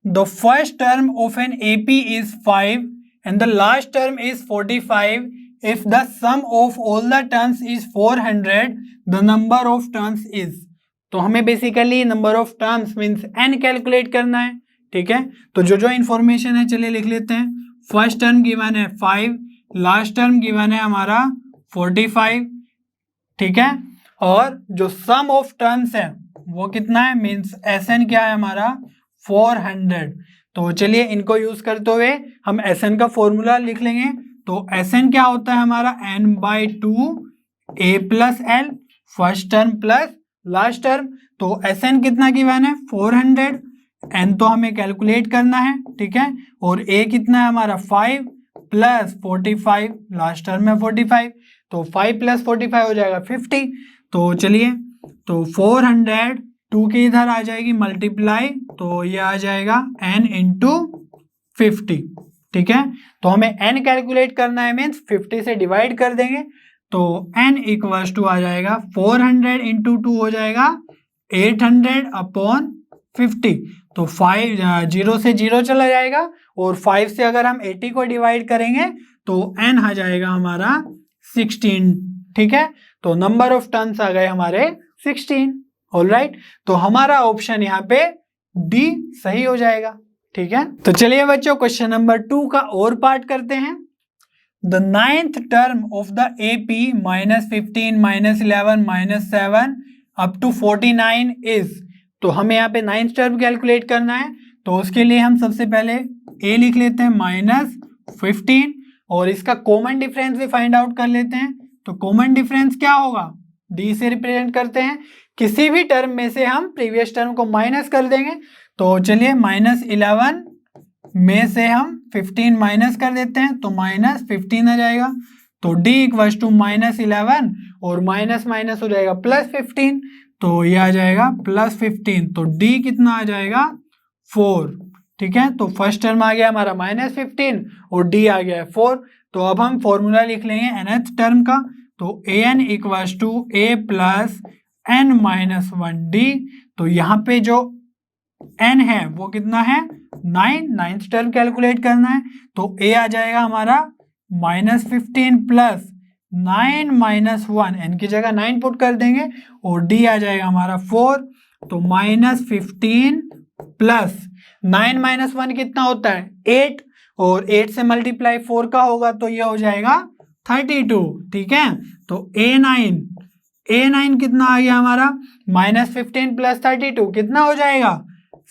The first term of an AP is 5 and the last term is 45 if the sum of all the terms is 400 the number of terms is. तो हमें basically number of terms means n calculate करना है। ठीक है, तो जो जो information है चलिए लिख लेते हैं। फर्स्ट टर्म गिवन है 5, लास्ट टर्म गिवन है हमारा 45। ठीक है, और जो सम ऑफ टर्म्स है वो कितना है, मीन्स Sn क्या है हमारा 400। तो चलिए इनको यूज करते हुए हम Sn का फॉर्मूला लिख लेंगे। तो Sn क्या होता है हमारा n/2 a plus l, first term plus last term. तो Sn कितना गिवन है 400, n तो हमें कैलकुलेट करना है। ठीक है, और a कितना है हमारा 5 प्लस 45, लास्ट टर्म है 45, तो 5 प्लस 45 हो जाएगा 50। तो चलिए, तो 400 2 के इधर आ जाएगी मल्टीप्लाई, तो ये आ जाएगा n इंटू 50। ठीक है, तो हमें n कैलकुलेट करना है, मीन्स 50 से डिवाइड कर देंगे, तो n इक्वल्स टू आ जाएगा 400 इंटू 2 हो जाएगा 800/50। तो 0 से 0 चला जाएगा और 5 से अगर हम 80 को डिवाइड करेंगे तो n आ जाएगा हमारा 16। ठीक है, तो नंबर ऑफ टर्न्स आ गए हमारे 16। ऑलराइट, तो हमारा ऑप्शन यहाँ पे डी सही हो जाएगा। ठीक है, तो चलिए बच्चों क्वेश्चन नंबर 2 का और पार्ट करते हैं। The 9th term of the AP -15 -11 -7 up to 49 is. तो हमें यहाँ पे 9th टर्म कैलकुलेट करना है, तो उसके लिए हम सबसे पहले a लिख लेते हैं -15 और इसका कॉमन डिफरेंस भी फाइंड आउट कर लेते हैं। तो कॉमन डिफरेंस क्या होगा, d से रिप्रेजेंट करते हैं, किसी भी टर्म में से हम प्रीवियस टर्म को माइनस कर देंगे। तो चलिए -11 में से हम 15 माइनस कर देते हैं, तो -15 आ जाएगा। तो d इक्वल्स टू -11 और माइनस माइनस हो जाएगा +15, तो ये आ जाएगा +15। तो d कितना आ जाएगा 4। ठीक है, तो फर्स्ट टर्म आ गया हमारा -15 और d आ गया 4। तो अब हम फॉर्मूला लिख लेंगे nth टर्म का, तो an equals to a plus n-1d। तो यहाँ पे जो n है वो कितना है 9, 9th टर्म कैलकुलेट करना है, तो a आ जाएगा हमारा -15 प्लस 9 -1, n की जगह 9 पुट कर देंगे और d आ जाएगा हमारा 4। तो -15 प्लस 9 -1 कितना होता है 8, और 8 से मल्टीप्लाई 4 का होगा तो ये हो जाएगा 32। ठीक है, तो a9 A9 कितना आ गया हमारा, -15 + 32 कितना हो जाएगा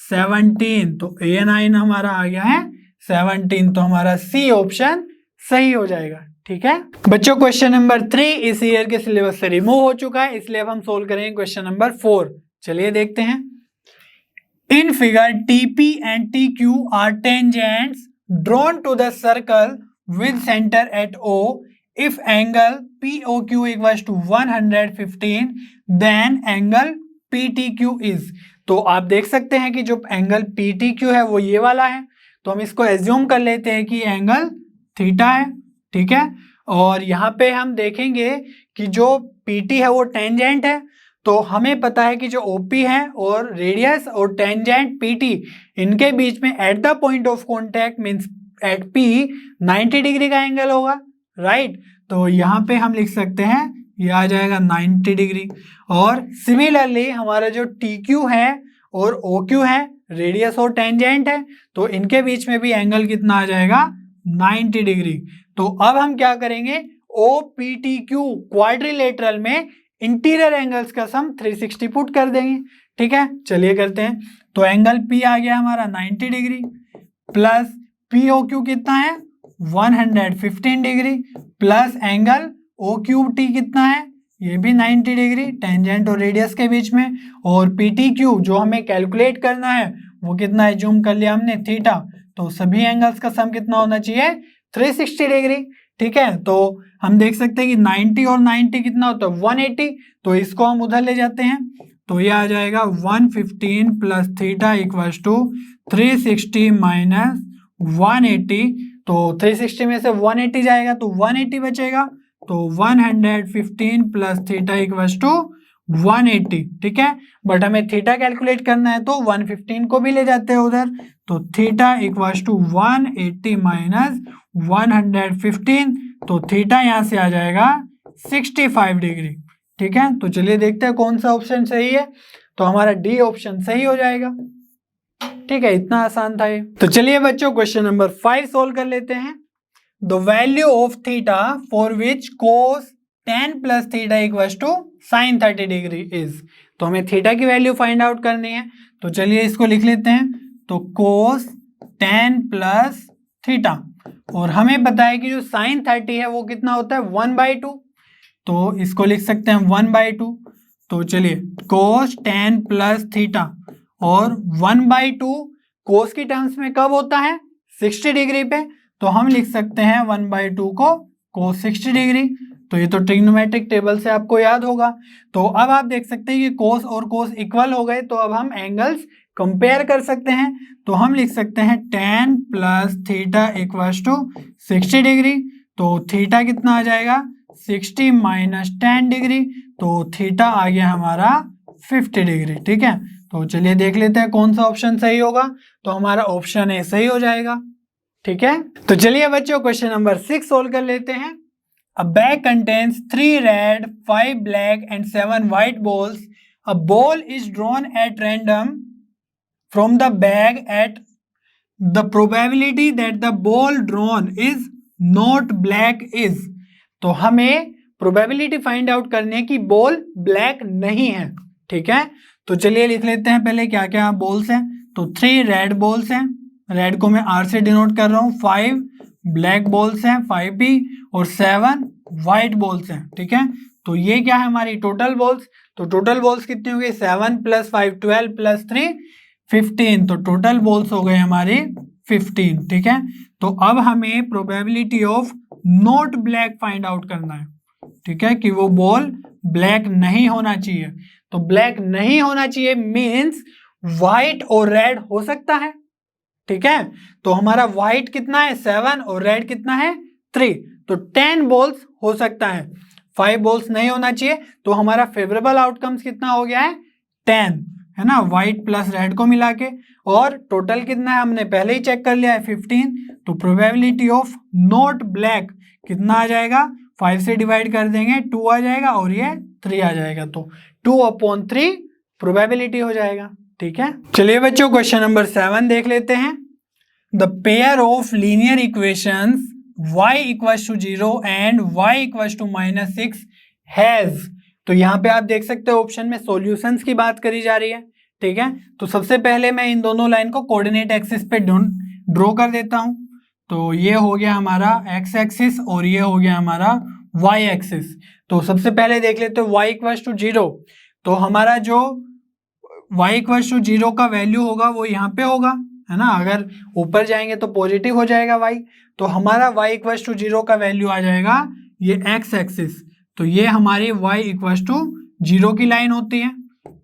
17। तो A9 हमारा आ गया है 17। तो हमारा सी ऑप्शन सही हो जाएगा। ठीक है बच्चों, क्वेश्चन नंबर 3 इस ईयर के सिलेबस से रिमूव हो चुका है, इसलिए अब हम सोल्व करेंगे क्वेश्चन नंबर 4। चलिए देखते हैं। In figure TP and TQ are tangents drawn to the circle with center at O. If angle POQ equals to 115, then angle PTQ is। तो आप देख सकते हैं कि जो एंगल PTQ है वो ये वाला है, तो हम इसको एज्यूम कर लेते हैं कि एंगल थीटा है। ठीक है, और यहाँ पे हम देखेंगे कि जो PT है वो टेंजेंट है, तो हमें पता है कि जो OP है और रेडियस और टेंजेंट PT इनके बीच में at the point of contact means at P 90 degree का एंगल होगा, राइट। तो यहाँ पे हम लिख सकते हैं ये आ जाएगा 90 डिग्री। और सिमिलरली हमारा जो TQ है और OQ है, रेडियस और टेंजेंट है, तो इनके बीच में भी एंगल कितना आ जाएगा 90 डिग्री। तो अब हम क्या करेंगे, OPTQ क्वाड्रिलेटरल में इंटीरियर एंगल्स का सम 360 पुट कर देंगे। ठीक है, चलिए करते हैं। तो एंगल P आ गया हमारा 90 डिग्री प्लस POQ कितना है 115 डिग्री प्लस एंगल OQT कितना है ये भी 90 डिग्री टेंजेंट और रेडियस के बीच में, और PTQ जो हमें कैलकुलेट करना है वो कितना है, जूम कर लिया हमने थीटा। तो सभी एंगल्स का सम कितना होना चाहिए 360 डिग्री। ठीक है, तो हम देख सकते हैं कि 90 और 90 कितना होता है 180, तो इसको हम उधर ले जाते हैं। तो ये आ जाएगा 115 plus theta equals to 360 minus 180। तो 360 में से 180 जाएगा तो 180 बचेगा, तो 115 प्लस थीटा इक्वल्स टू 180। ठीक है, बट हमें थीटा कैलकुलेट करना है तो 115 को भी ले जाते हैं उधर, तो थीटा इक्वल्स टू 180 माइनस 115, तो थीटा यहाँ से आ जाएगा 65 डिग्री। ठीक है, तो चलिए देखते हैं कौन सा ऑप्शन सही है। तो हमारा डी ऑप्शन सही हो जाएगा। ठीक है, इतना आसान था ये। तो चलिए बच्चों क्वेश्चन नंबर 5 सोल्व कर लेते हैं। The value of theta for which cos 10 plus theta equals to sine 30 degree is. तो हमें थीटा की वैल्यू फाइंड आउट करनी है, तो चलिए इसको लिख लेते हैं। तो कोस 10 प्लस थीटा, और हमें पता है कि जो साइन 30 है वो कितना होता है 1/2, तो इसको लिख सकते हैं 1/2। तो चलिए कोस 10 प्लस थीटा और 1/2 कोस की टर्म्स में कब होता है 60 डिग्री पे, तो हम लिख सकते हैं 1/2 को कोस 60 डिग्री। तो ये तो ट्रिग्नोमेट्रिक टेबल से आपको याद होगा। तो अब आप देख सकते हैं कि कोस और कोस इक्वल हो गए, तो अब हम एंगल्स कंपेयर कर सकते हैं। तो हम लिख सकते हैं 10 plus theta equals to 60 degree, तो थीटा कितना आ जाएगा 60 माइनस 10 डिग्री, तो थीटा आ गया हमारा 50 डिग्री। ठीक है, तो चलिए देख लेते हैं कौन सा ऑप्शन सही होगा। तो हमारा ऑप्शन ए सही हो जाएगा। ठीक है, तो चलिए बच्चों क्वेश्चन नंबर 6 सोल्व कर लेते हैं। A bag contains 3 red, 5 black and 7 white balls. A ball is drawn at random from the bag at the probability that the ball drawn is not black is। तो हमें probability find out करनी है कि ball black नहीं है। ठीक है, तो चलिए लिख लेते हैं पहले क्या क्या बॉल्स हैं। तो 3 रेड बॉल्स हैं, रेड को मैं R से डिनोट कर रहा हूँ, 5 ब्लैक बॉल्स हैं 5B, और 7 व्हाइट बॉल्स हैं। ठीक है, तो ये क्या है हमारी टोटल बॉल्स। तो टोटल बॉल्स कितनी हो गई 7 + 5 12 + 3 15, तो टोटल बॉल्स हो गए हमारी 15। ठीक है, तो अब हमें probability of not black find out करना है। ठीक है, कि वो बॉल ब्लैक नहीं होना चाहिए। तो ब्लैक नहीं होना चाहिए मीन्स व्हाइट और रेड हो सकता है। ठीक है, तो हमारा व्हाइट कितना है 7 और रेड कितना है 3, तो 10 बॉल्स हो सकता है, 5 बॉल्स नहीं होना चाहिए। तो हमारा फेवरेबल आउटकम्स कितना हो गया है 10, है ना, व्हाइट प्लस रेड को मिला के। और टोटल कितना है हमने पहले ही चेक कर लिया है 15, तो प्रोबेबिलिटी ऑफ नॉट ब्लैक कितना आ जाएगा 5 से डिवाइड कर देंगे 2 आ जाएगा और ये 3 आ जाएगा, तो 2/3 प्रोबेबिलिटी हो जाएगा। ठीक है, चलिए बच्चों क्वेश्चन नंबर 7 देख लेते हैं। The pair of linear equations y = 0 and y = -6 has. तो यहाँ पे आप देख सकते हो ऑप्शन में सॉल्यूशंस की बात करी जा रही है, ठीक है। तो सबसे पहले मैं इन दोनों लाइन को कोऑर्डिनेट एक्सिस पे ड्रॉ कर देता हूँ। तो ये हो गया हमारा एक्स एक्सिस और ये हो गया हमारा वाई एक्सिस। तो सबसे पहले देख लेते हैं y इक्वल्स टू 0। तो हमारा जो y इक्वल्स टू 0 का वैल्यू होगा वो यहाँ पे होगा, है ना। अगर ऊपर जाएंगे तो पॉजिटिव हो जाएगा y। तो हमारा y इक्वल्स टू 0 का वैल्यू आ जाएगा ये x एक्सिस। तो ये हमारी y इक्वल्स टू 0 की लाइन होती है,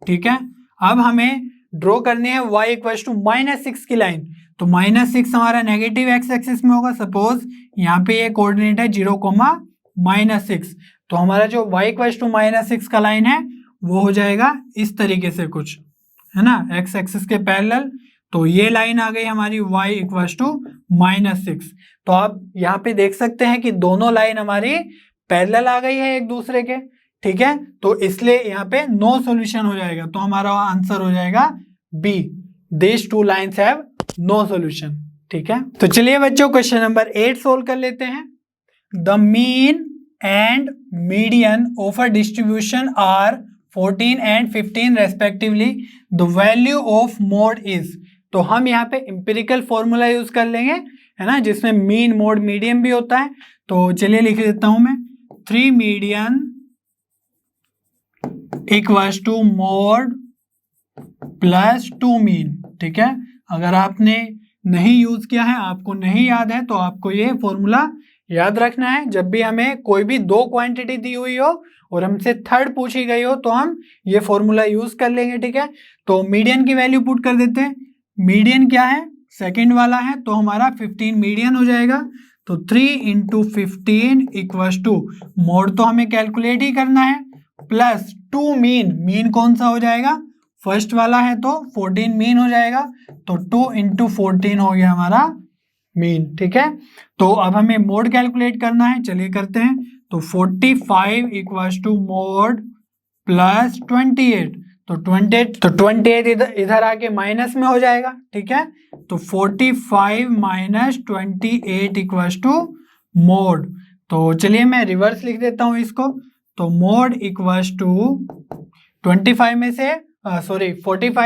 ठीक है। अब हमें ड्रॉ करनी है y इक्वल्स टू -6 की लाइन। तो -6 हमारा नेगेटिव x एक्सिस में होगा। सपोज यहाँ पे ये कोऑर्डिनेट है 0, -6। तो हमारा जो y इक्वल्स टू -6 का लाइन है वो हो जाएगा इस तरीके से कुछ, है ना, x एक्सिस के पैरेलल। तो ये लाइन आ गई हमारी y इक्वल्स टू -6। तो आप यहाँ पे देख सकते हैं कि दोनों लाइन हमारी पैरेलल आ गई है एक दूसरे के, ठीक है। तो इसलिए यहाँ पे नो सॉल्यूशन हो जाएगा। तो हमारा आंसर हो जाएगा B, this two lines have no solution, ठीक है। तो चलिए बच्चों क्वेश्चन नंबर 8 सोल्व कर लेते हैं। The mean and median of a distribution are 14 and 15 respectively, the value of mode is. तो हम यहाँ पे एम्पिरिकल फॉर्मूला यूज कर लेंगे, है ना, जिसमें मीन मोड मीडियन भी होता है। तो चलिए लिख देता हूं मैं 3 median equals to mode plus 2 mean, ठीक है। अगर आपने नहीं यूज किया है, आपको नहीं याद है, तो आपको ये फॉर्मूला याद रखना है। जब भी हमें कोई भी 2 क्वांटिटी दी हुई हो और हमसे थर्ड पूछी गई हो तो हम ये फॉर्मूला यूज कर लेंगे, ठीक है। तो मीडियन की वैल्यू पुट कर देते हैं। मीडियन क्या है, सेकंड वाला है, तो हमारा 15 मीडियन हो जाएगा। तो 3 × 15 इक्वल्स टू, मोड तो हमें कैलकुलेट ही करना है, प्लस 2 मीन। मीन कौन सा हो जाएगा, फर्स्ट वाला है तो 14 मीन हो जाएगा। तो 2 × 14 हो गया हमारा मीन, ठीक है। तो अब हमें मोड कैलकुलेट करना है, चलिए करते हैं। तो 45 इक्वल्स टू मोड प्लस 28। तो 28 इधर आके माइनस में हो जाएगा, ठीक है। तो 45 - 28 इक्वल्स टू मोड। तो चलिए मैं रिवर्स लिख देता हूं इसको। तो मोड इक्वल्स टू 45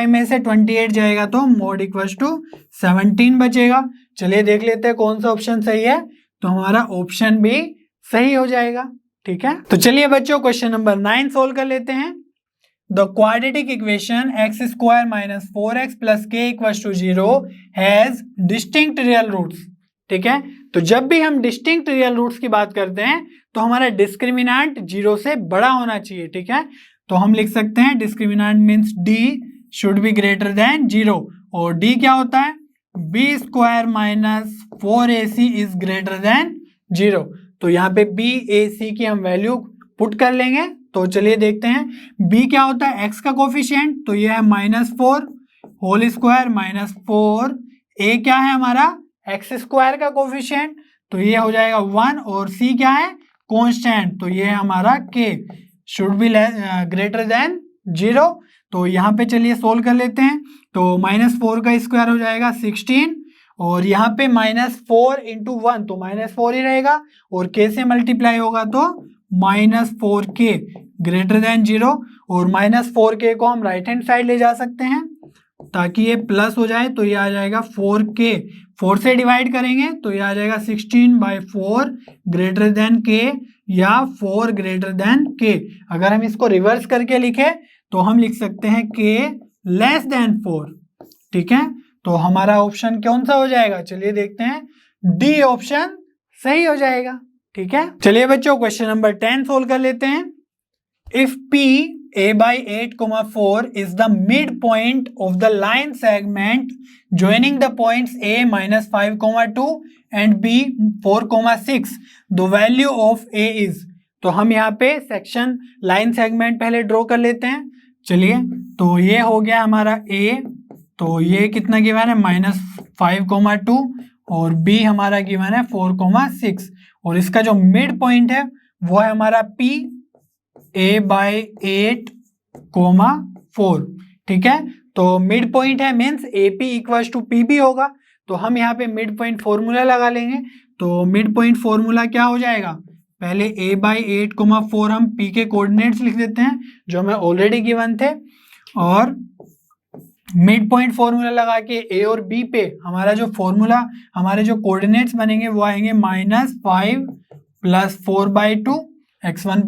में से 28 जाएगा तो मोड इक्वल्स टू 17 बचेगा। चलिए देख लेते हैं कौन सा ऑप्शन सही है। तो हमारा ऑप्शन भी सही हो जाएगा, ठीक है। तो चलिए बच्चों क्वेश्चन नंबर 9 सोल्व कर लेते हैं। The quadratic equation x² - 4x + k = 0 has distinct real roots, ठीक है। तो जब भी हम डिस्टिंक्ट रियल रूट्स की बात करते हैं तो हमारा डिस्क्रिमिनेंट 0 से बड़ा होना चाहिए, ठीक है। तो हम लिख सकते हैं discriminant means d should be greater than 0। और d क्या होता है, b² - 4ac is greater than 0। तो यहाँ पे b a c की हम वैल्यू पुट कर लेंगे। तो चलिए देखते हैं b क्या होता है, x का कोफिशिएंट, तो ये है -4 होल स्क्वायर -4। a क्या है हमारा x² का कोफिशिएंट, तो ये हो जाएगा 1। और c क्या है कांस्टेंट, तो ये है हमारा k should be greater than 0। तो यहाँ पे चलिए सोल्व कर लेते हैं। तो -4 का स्क्वायर हो जाएगा 16 और यहाँ पे -4 × 1 तो -4 ही रहेगा और k से मल्टीप्लाई होगा तो -4k ग्रेटर देन 0। और -4k को हम राइट हैंड साइड ले जा सकते हैं ताकि ये प्लस हो जाए। तो ये आ जाएगा 4k, 4 से डिवाइड करेंगे तो ये आ जाएगा 16/4 ग्रेटर देन k या 4 ग्रेटर देन k। अगर हम इसको रिवर्स करके लिखे तो हम लिख सकते हैं k लेस देन 4, ठीक है। तो हमारा ऑप्शन कौन सा हो जाएगा, चलिए देखते हैं, डी ऑप्शन सही हो जाएगा, ठीक है। चलिए बच्चों क्वेश्चन नंबर 10 सोल्व कर लेते हैं। If p a/8, 4 is the midpoint of the line segment joining the points a -5, 2 and b 4, 6, the value of a is। तो हम यहाँ पे सेक्शन लाइन सेगमेंट पहले ड्रॉ कर लेते हैं। चलिए, तो ये हो गया हमारा a, तो ये कितना गिवन है -5, 2 और b हमारा गिवन है 4, 6 और इसका जो मिड पॉइंट है वो है हमारा p a/8, 4, ठीक है। तो मिड पॉइंट है मीन्स AP = PB होगा। तो हम यहाँ पे मिड पॉइंट फॉर्मूला लगा लेंगे। तो मिड पॉइंट फॉर्मूला क्या हो जाएगा, पहले a/8, 4 हम p के कोऑर्डिनेट्स लिख देते हैं जो हमें ऑलरेडी गिवन थे, और मिड पॉइंट फॉर्मूला लगा के a और b पे हमारा जो फॉर्मूला, हमारे जो कोऑर्डिनेट्स बनेंगे वो आएंगे -5 + 4/2 x1 +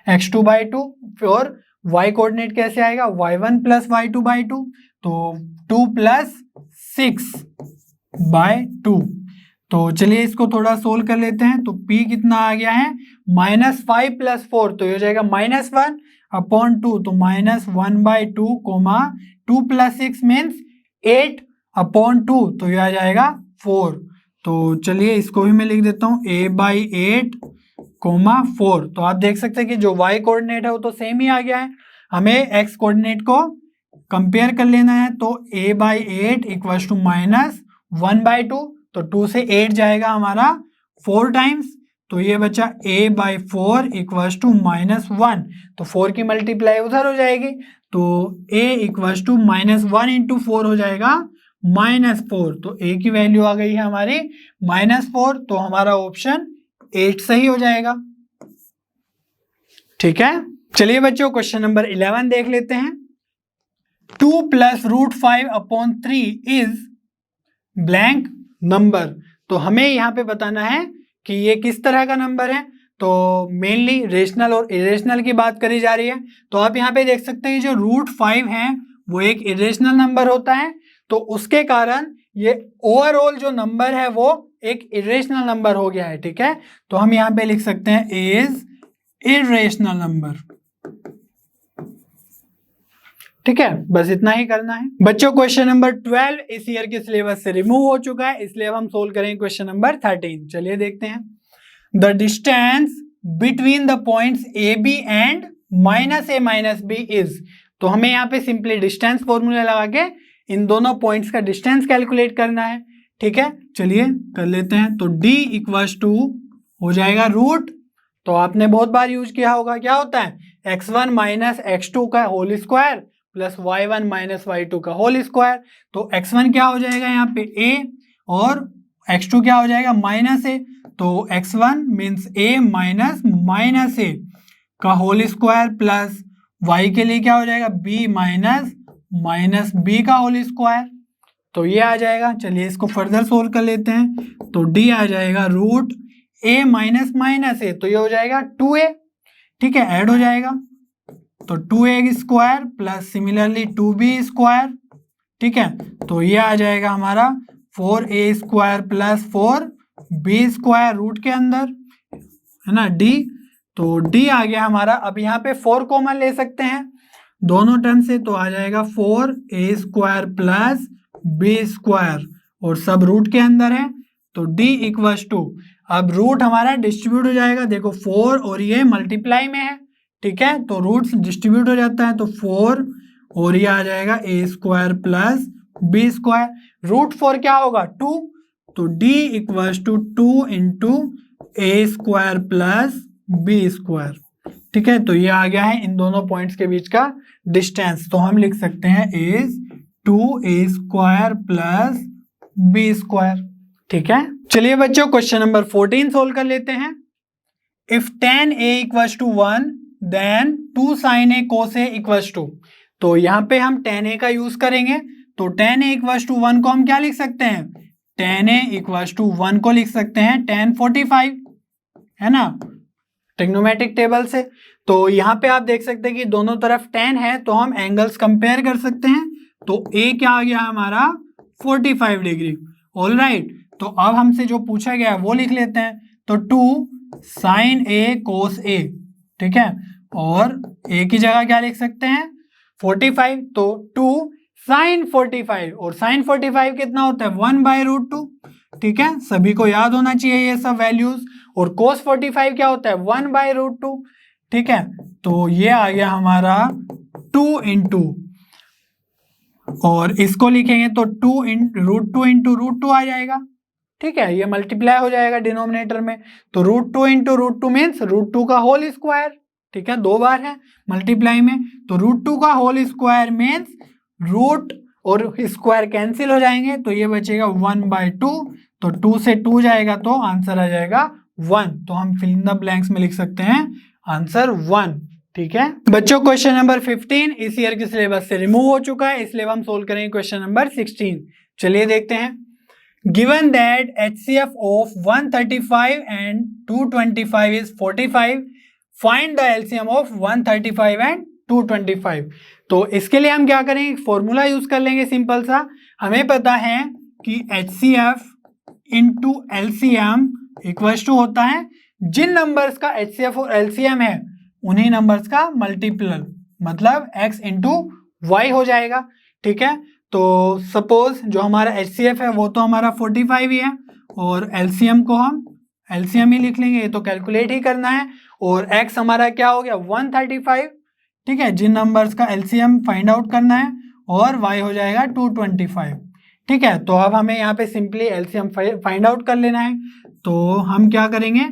x2/2, और y कोऑर्डिनेट कैसे आएगा, y1 + y2/2, तो 2 + 6/2। तो चलिए इसको थोड़ा सोल्व कर लेते हैं। तो p कितना आ गया है, -5 + 4, तो ये हो जाएगा -1/2, तो -1/2, 2 + 6 मीन्स 8/2, तो ये आ जाएगा 4। तो चलिए इसको भी मैं लिख देता हूँ a/8, 4। तो आप देख सकते हैं कि जो y कोऑर्डिनेट है वो तो सेम ही आ गया है, हमें x कोऑर्डिनेट को कंपेयर कर लेना है। तो a/8 = -1/2, तो 2 से 8 जाएगा हमारा 4 टाइम्स, तो ये बचा a/4 = -1, तो 4 की मल्टीप्लाई उधर हो जाएगी, तो a = -1 × 4 हो जाएगा -4, तो a की वैल्यू आ गई है हमारी -4, तो हमारा ऑप्शन 8 सही हो जाएगा। ठीक है, चलिए बच्चों क्वेश्चन नंबर 11 देख लेते हैं। 2 + √5/3 इज ब्लैंक नंबर। तो हमें यहाँ पे बताना है कि ये किस तरह का नंबर है। तो मेनली रेशनल और इरेशनल की बात करी जा रही है। तो आप यहाँ पे देख सकते हैं जो √5 है वो एक इरेशनल नंबर होता है, तो उसके कारण ये ओवरऑल जो नंबर है वो एक इरेशनल नंबर हो गया है। ठीक है, तो हम यहाँ पे लिख सकते हैं इज इरेशनल नंबर। ठीक है, बस इतना ही करना है बच्चों। क्वेश्चन नंबर 12 इस ईयर के सिलेबस से रिमूव हो चुका है, इसलिए अब हम सोल्व करेंगे क्वेश्चन नंबर 13। चलिए देखते हैं। The distance between the points AB and -a - b is. तो हमें यहाँ पे सिंपली डिस्टेंस फॉर्मूला लगा के इन दोनों पॉइंट्स का डिस्टेंस कैलकुलेट करना है। ठीक है, चलिए कर लेते हैं। तो d = हो जाएगा रूट, तो आपने बहुत बार यूज किया होगा, क्या होता है x1 - x2 का whole square plus y1 - y2 का होल स्क्वायर। तो x1 क्या हो जाएगा यहाँ पे a, और x2 क्या हो जाएगा -a, तो x1 मीन्स a - -a का होल स्क्वायर प्लस y के लिए क्या हो जाएगा b - b का होल स्क्वायर, तो ये आ जाएगा। चलिए इसको फर्दर सोल्व कर लेते हैं। तो d आ जाएगा √a - -a, तो ये हो जाएगा 2a। ठीक है, ऐड हो जाएगा, तो 2a² प्लस सिमिलरली 2b²। ठीक है, तो ये आ जाएगा हमारा 4a² प्लस 4b² रूट के अंदर, है ना d। तो d आ गया हमारा। अब यहाँ पे 4 कॉमन ले सकते हैं दोनों टर्म से, तो आ जाएगा 4a² प्लस b², और सब रूट के अंदर है। तो d = अब रूट हमारा डिस्ट्रीब्यूट हो जाएगा, देखो 4 और ये मल्टीप्लाई में है। ठीक है, तो रूट्स डिस्ट्रीब्यूट हो जाता है, तो 4 और ये आ जाएगा a² प्लस b²। √4 क्या होगा 2, तो d = 2 × a² प्लस b²। ठीक है, तो ये आ गया है इन दोनों पॉइंट्स के बीच का डिस्टेंस, तो हम लिख सकते हैं इज 2a² प्लस b²। ठीक है, चलिए बच्चों क्वेश्चन नंबर 14 सोल्व कर लेते हैं। If tan a = 1 then 2 sin a cos a = तो यहाँ पे हम tan a का यूज करेंगे, तो tan a = 1 को हम क्या लिख सकते हैं, tan a = 1 को लिख सकते हैं tan 45, है ना, ट्रिग्नोमेट्रिक टेबल से। तो यहाँ पे आप देख सकते हैं कि दोनों तरफ tan है, तो हम एंगल्स कंपेयर कर सकते हैं। तो a क्या आ गया हमारा 45 डिग्री। ऑल राइट, तो अब हमसे जो पूछा गया है वो लिख लेते हैं। तो 2 sin a cos a, ठीक है, और a की जगह क्या लिख सकते हैं 45, तो 2 sin 45, और sin 45 कितना होता है 1/√2। ठीक है, सभी को याद होना चाहिए ये सब वैल्यूज। और cos 45 क्या होता है 1/√2। ठीक है, तो ये आ गया हमारा 2 × और इसको लिखेंगे तो 2 × √2 × √2 आ जाएगा। ठीक है, ये मल्टीप्लाई हो जाएगा डिनोमिनेटर में, तो √2 × √2 मीन्स √2 का होल स्क्वायर। ठीक है, 2 बार है मल्टीप्लाई में, तो √2 का होल स्क्वायर मीन्स रूट और स्क्वायर कैंसिल हो जाएंगे, तो ये बचेगा 1/2, तो 2 से 2 जाएगा तो आंसर आ जाएगा 1, तो हम फिल इन द ब्लैंक्स में लिख सकते हैं आंसर 1। ठीक है बच्चों, क्वेश्चन नंबर 15 इस ईयर के सिलेबस से रिमूव हो चुका है, इसलिए हम सोल्व करेंगे क्वेश्चन नंबर 16। चलिए देखते हैं। Given that HCF of 135 and 225 is 45, find the LCM of 135 and 225। तो इसके लिए हम क्या करेंगे, फॉर्मूला यूज कर लेंगे सिंपल सा। हमें पता है कि HCF into LCM equals to होता है जिन नंबर्स का HCF और LCM है उन्हीं नंबर्स का मल्टीपल, मतलब x इंटू वाई हो जाएगा। ठीक है, तो सपोज जो हमारा HCF है वो तो हमारा 45 ही है, और LCM को हम LCM ही लिख लेंगे, ये तो कैलकुलेट ही करना है। और x हमारा क्या हो गया 135, ठीक है, जिन नंबर्स का LCM फाइंड आउट करना है, और y हो जाएगा 225। ठीक है, तो अब हमें यहाँ पे सिंपली LCM फाइंड आउट कर लेना है। तो हम क्या करेंगे,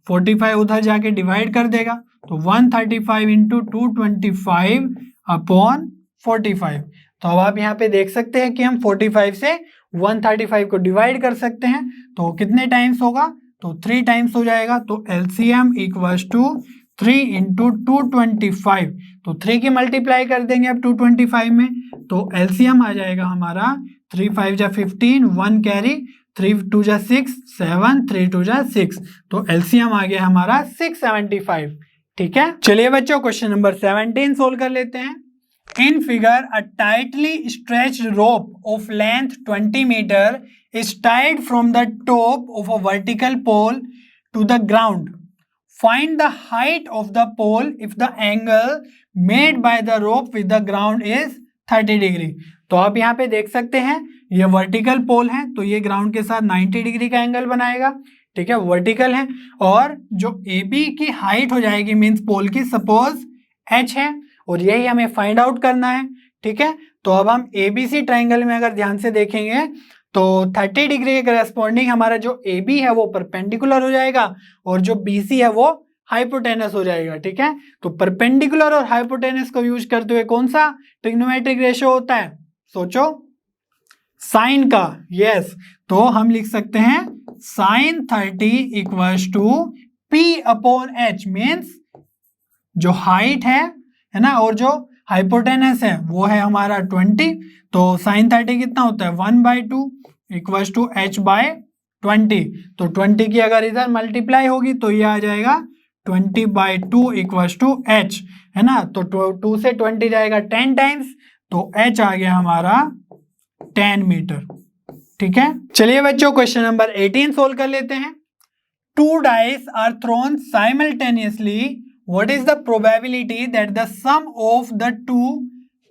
45 उधर जाके डिवाइड कर देगा, तो 135 इंटू 225 अपॉन 45। तो अब आप यहाँ पे देख सकते हैं कि हम 45 से 135 को डिवाइड कर सकते हैं, तो कितने टाइम्स होगा, तो 3 टाइम्स हो जाएगा। तो LCM इक्वल्स टू 3 इंटू 225, तो 3 की मल्टीप्लाई कर देंगे अब 225 में, तो LCM आ जाएगा हमारा 3 5 जा 15, 1 कैरी, 3 2 जा 6, 7, 3 2 जा 6, तो LCM आ गया हमारा 675। ठीक है, चलिए बच्चों क्वेश्चन नंबर 17 सोल्व कर लेते हैं। In figure a tightly stretched rope of length 20 metre is tied from the top of a vertical pole to the ground. Find the height of the pole if the angle made by the rope with the ground is 30 degree. तो आप यहाँ पे देख सकते हैं ये vertical पोल है, तो ये ग्राउंड के साथ 90 डिग्री का एंगल बनाएगा। ठीक है, वर्टिकल है, और जो AB की हाइट हो जाएगी मीन्स पोल की, सपोज H है, और यही हमें फाइंड आउट करना है। ठीक है, तो अब हम ABC ट्राइंगल में अगर ध्यान से देखेंगे तो 30 डिग्री के करस्पॉन्डिंग हमारा जो AB है वो परपेंडिकुलर हो जाएगा, और जो BC है वो हाइपोटेनस हो जाएगा। ठीक है, तो परपेंडिकुलर और हाइपोटेनस को यूज करते हुए कौन सा ट्रिग्नोमेट्रिक रेशियो होता है, सोचो, साइन का। यस, तो हम लिख सकते हैं sine 30 equals to P upon H, means जो हाइट है ना, और जो हाइपोटेनस है वो है हमारा 20, तो साइन 30 कितना होता है 1/2 इक्वल्स टू H बाय 20, तो 20 की अगर इधर मल्टीप्लाई होगी तो ये आ जाएगा 20/2 इक्वल्स टू H, है ना, तो 2 से 20 जाएगा 10 टाइम्स, तो H आ गया हमारा 10 मीटर। ठीक है, चलिए बच्चों क्वेश्चन नंबर 18 सोल्व कर लेते हैं। 2 dice are thrown simultaneously. What is the probability that the sum of the two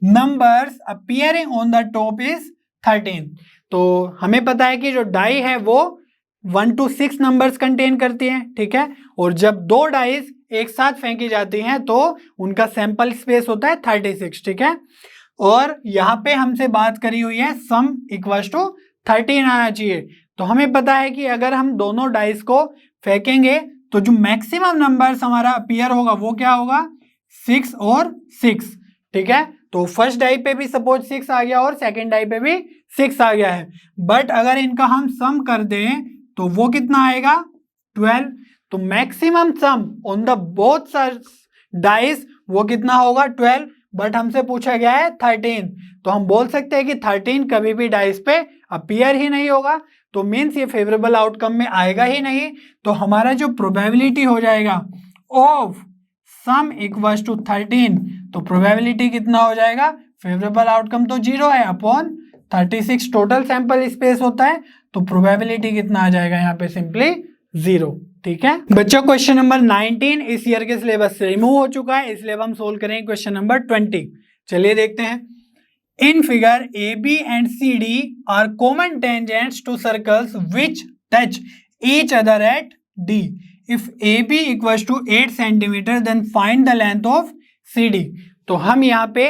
numbers appearing on the top is 13? तो हमें पता है कि जो डाई है वो 1 to 6 नंबर्स कंटेन करती हैं। ठीक है, और जब 2 डाइस एक साथ फेंकी जाती हैं तो उनका सैंपल स्पेस होता है 36। ठीक है, और यहाँ पे हमसे बात करी हुई है सम इक्वल्स टू 13 आना चाहिए। तो हमें पता है कि अगर हम दोनों डाइस को फेंकेंगे तो जो मैक्सिमम नंबर्स हमारा अपीयर होगा वो क्या होगा 6 और 6। ठीक है, तो फर्स्ट डाई पे भी सपोज 6 आ गया और सेकंड डाई पे भी 6 आ गया है, बट अगर इनका हम सम कर दें तो वो कितना आएगा 12। तो maximum some on the both dice वो कितना होगा 12, बट हमसे पूछा गया है 13, तो हम बोल सकते हैं कि 13 कभी भी डाइस पे अपीयर ही नहीं होगा, तो मीन्स ये फेवरेबल आउटकम में आएगा ही नहीं। तो हमारा जो प्रोबेबिलिटी हो जाएगा ऑफ सम इक्वल्स टू 13, तो प्रोबेबिलिटी कितना हो जाएगा, फेवरेबल आउटकम तो 0 है अपॉन 36 टोटल सैंपल स्पेस होता है, तो प्रोबेबिलिटी कितना आ जाएगा यहाँ पे सिंपली 0। ठीक है बच्चों, क्वेश्चन नंबर 19 इस ईयर के सिलेबस से रिमूव हो चुका है, इसलिए हम सोल्व करेंगे क्वेश्चन नंबर 20। चलिए देखते हैं। In figure, AB and CD are common tangents to circles which touch each other at D. If AB equals to 8 centimeter, then find the length of CD. तो हम यहाँ पे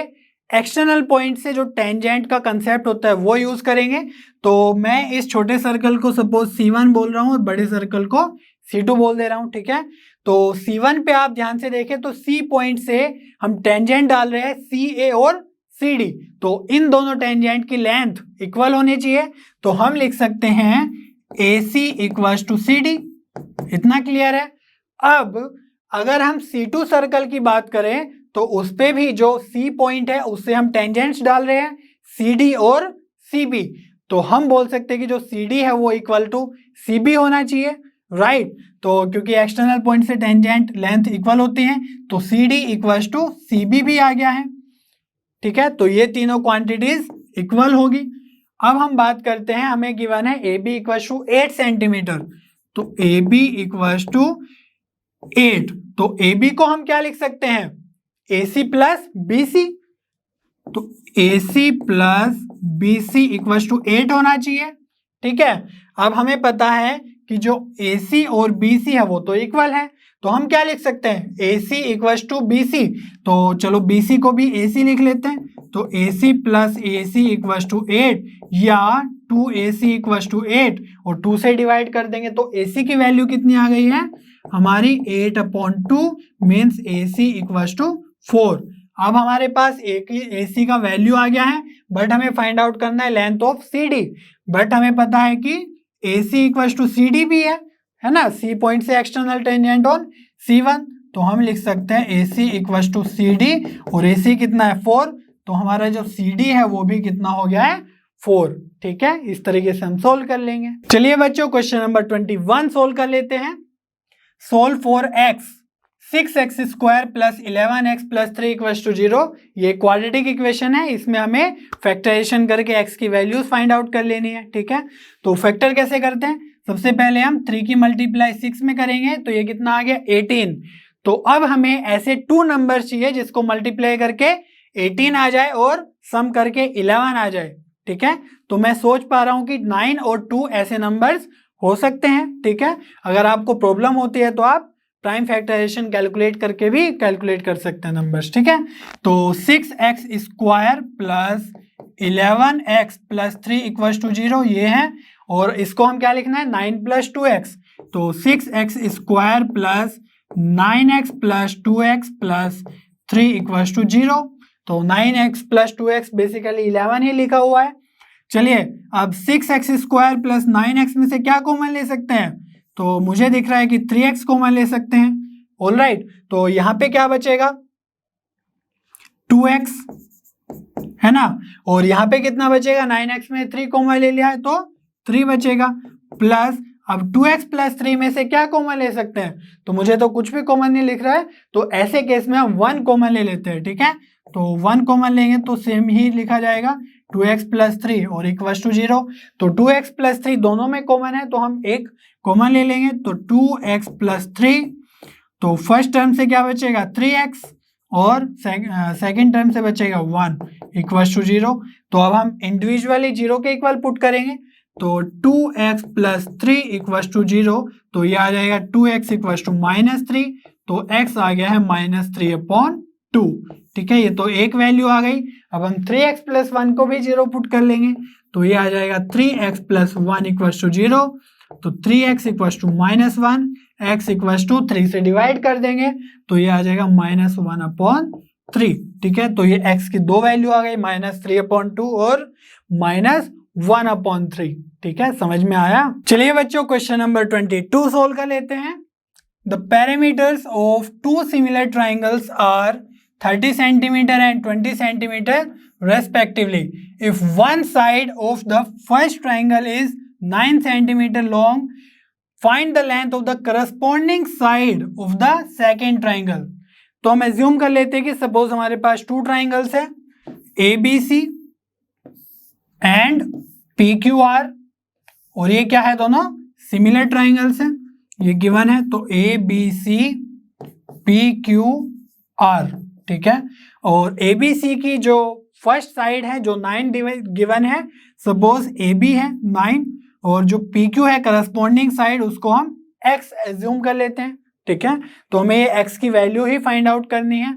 एक्सटर्नल पॉइंट से जो tangent का कंसेप्ट होता है वो यूज करेंगे। तो मैं इस छोटे सर्कल को सपोज C1 बोल रहा हूँ और बड़े सर्कल को C2 बोल दे रहा हूँ। ठीक है, तो C1 पे आप ध्यान से देखें तो C पॉइंट से हम टेंजेंट डाल रहे हैं CA और CD, तो इन दोनों टेंजेंट की लेंथ इक्वल होनी चाहिए। तो हम लिख सकते हैं AC इक्वल्स टू CD। इतना क्लियर है। अब अगर हम C2 सर्कल की बात करें तो उस पे भी जो C पॉइंट है उससे हम टेंजेंट्स डाल रहे हैं CD और CB, तो हम बोल सकते हैं कि जो CD है वो इक्वल टू CB होना चाहिए, राइट। तो क्योंकि एक्सटर्नल पॉइंट से टेंजेंट लेंथ इक्वल होती हैं तो CD इक्वल टू CB भी आ गया है, ठीक है। तो ये तीनों क्वांटिटीज इक्वल होगी। अब हम बात करते हैं, हमें गिवन है AB इक्वल टू 8 सेंटीमीटर, तो AB इक्वल टू 8, तो AB को हम क्या लिख सकते हैं, AC प्लस BC, तो AC plus BC equal to 8 होना चाहिए, ठीक है। अब हमें पता है कि जो AC और BC है वो तो इक्वल है, तो हम क्या लिख सकते हैं, AC इक्वल टू BC, तो चलो BC को भी AC लिख लेते हैं, तो AC plus AC equal to 8 या 2AC इक्वल टू 8 और 2 से डिवाइड कर देंगे तो AC की वैल्यू कितनी आ गई है हमारी 8/2 मीन्स AC इक्वल टू 4। अब हमारे पास AC का वैल्यू आ गया है, बट हमें फाइंड आउट करना है लेंथ ऑफ CD, बट हमें पता है कि AC इक्वल टू CD भी है ना, C पॉइंट से एक्सटर्नल टेंजेंट ऑन C1, तो हम लिख सकते हैं AC इक्वल टू CD और AC कितना है 4, तो हमारा जो CD है वो भी कितना हो गया है 4, ठीक है। इस तरीके से हम सोल्व कर लेंगे। चलिए बच्चों क्वेश्चन नंबर 21 सोल्व कर लेते हैं। Solve for x 6x square plus 11x plus 3 equals to 0, ये क्वाड्रेटिक इक्वेशन है, इसमें हमें फैक्टराइजेशन करके x की वैल्यूज फाइंड आउट कर लेनी है, ठीक है। तो फैक्टर कैसे करते हैं, सबसे पहले हम 3 की मल्टीप्लाई 6 में करेंगे तो ये कितना आ गया 18, तो अब हमें ऐसे 2 नंबर चाहिए जिसको मल्टीप्लाई करके 18 आ जाए और सम करके 11 आ जाए, ठीक है। तो मैं सोच पा रहा हूं कि 9 और 2 ऐसे नंबर्स हो सकते हैं, ठीक है। अगर आपको प्रॉब्लम होती है तो आप प्राइम फैक्टराइजेशन कैलकुलेट करके भी कैलकुलेट कर सकते हैं नंबर्स, ठीक है। तो 6x square plus 11x plus 3 equals to 0 ये है, और इसको हम क्या लिखना है 9 प्लस 2x, तो 6x square plus 9x plus 2x plus 3 equals to 0, तो 9x प्लस 2x बेसिकली 11 ही लिखा हुआ है। चलिए अब 6x स्क्वायर प्लस 9x में से क्या कॉमन ले सकते हैं, तो मुझे दिख रहा है कि 3x कॉमन ले सकते हैं, ऑलराइट। तो यहाँ पे क्या बचेगा 2x है ना, और यहाँ पे कितना बचेगा 9x में 3 कॉमन ले लिया है तो 3 बचेगा, प्लस अब 2x प्लस 3 में से क्या कॉमन ले सकते हैं, तो मुझे तो कुछ भी कॉमन नहीं लिख रहा है, तो ऐसे केस में हम 1 कॉमन ले लेते हैं, ठीक है। तो 1 कॉमन लेंगे तो सेम ही लिखा जाएगा 2x प्लस 3 और इक्वल्स टू 0, तो 2x प्लस 3 दोनों में कॉमन है तो हम एक कॉमन ले लेंगे, तो 2x प्लस 3, तो फर्स्ट टर्म से क्या बचेगा 3x और सेकेंड टर्म से बचेगा 1 इक्वल्स टू 0, तो अब हम इंडिविजुअली 0 के इक्वल पुट करेंगे, तो 2x प्लस 3 इक्वल्स टू 0, तो ये आ जाएगा 2x इक्वल्स टू -3, तो x आ गया है -3/2, ठीक है। ये तो एक वैल्यू आ गई। अब हम 3x प्लस 1 को भी 0 पुट कर लेंगे, तो ये आ जाएगा 3x प्लस 1 इक्वल्स टू 0, तो 3x equals to -1, x equals to 3 से डिवाइड कर देंगे तो ये आ जाएगा -1/3, ठीक है। तो ये x की दो वैल्यू आ गई -3/2 और -1/3, ठीक है, समझ में आया। चलिए बच्चों क्वेश्चन नंबर 22 सोल्व कर लेते हैं। The parameters of 2 similar triangles are 30 centimeter and 20 centimeter respectively. If one side of the first triangle is 9 centimeter long, find the length of the corresponding side of the second triangle. तो हम assume कर लेते हैं कि suppose हमारे पास 2 triangles है ABC and PQR, और ये क्या है दोनों सिमिलर ट्राइंगल्स हैं, ये गिवन है, तो ABC PQR, ठीक है। और ABC की जो फर्स्ट साइड है जो 9 गिवन है, सपोज AB है 9 और जो PQ है करस्पॉन्डिंग साइड उसको हम X एज्यूम कर लेते हैं, ठीक है। तो हमें ये X की वैल्यू ही फाइंड आउट करनी है।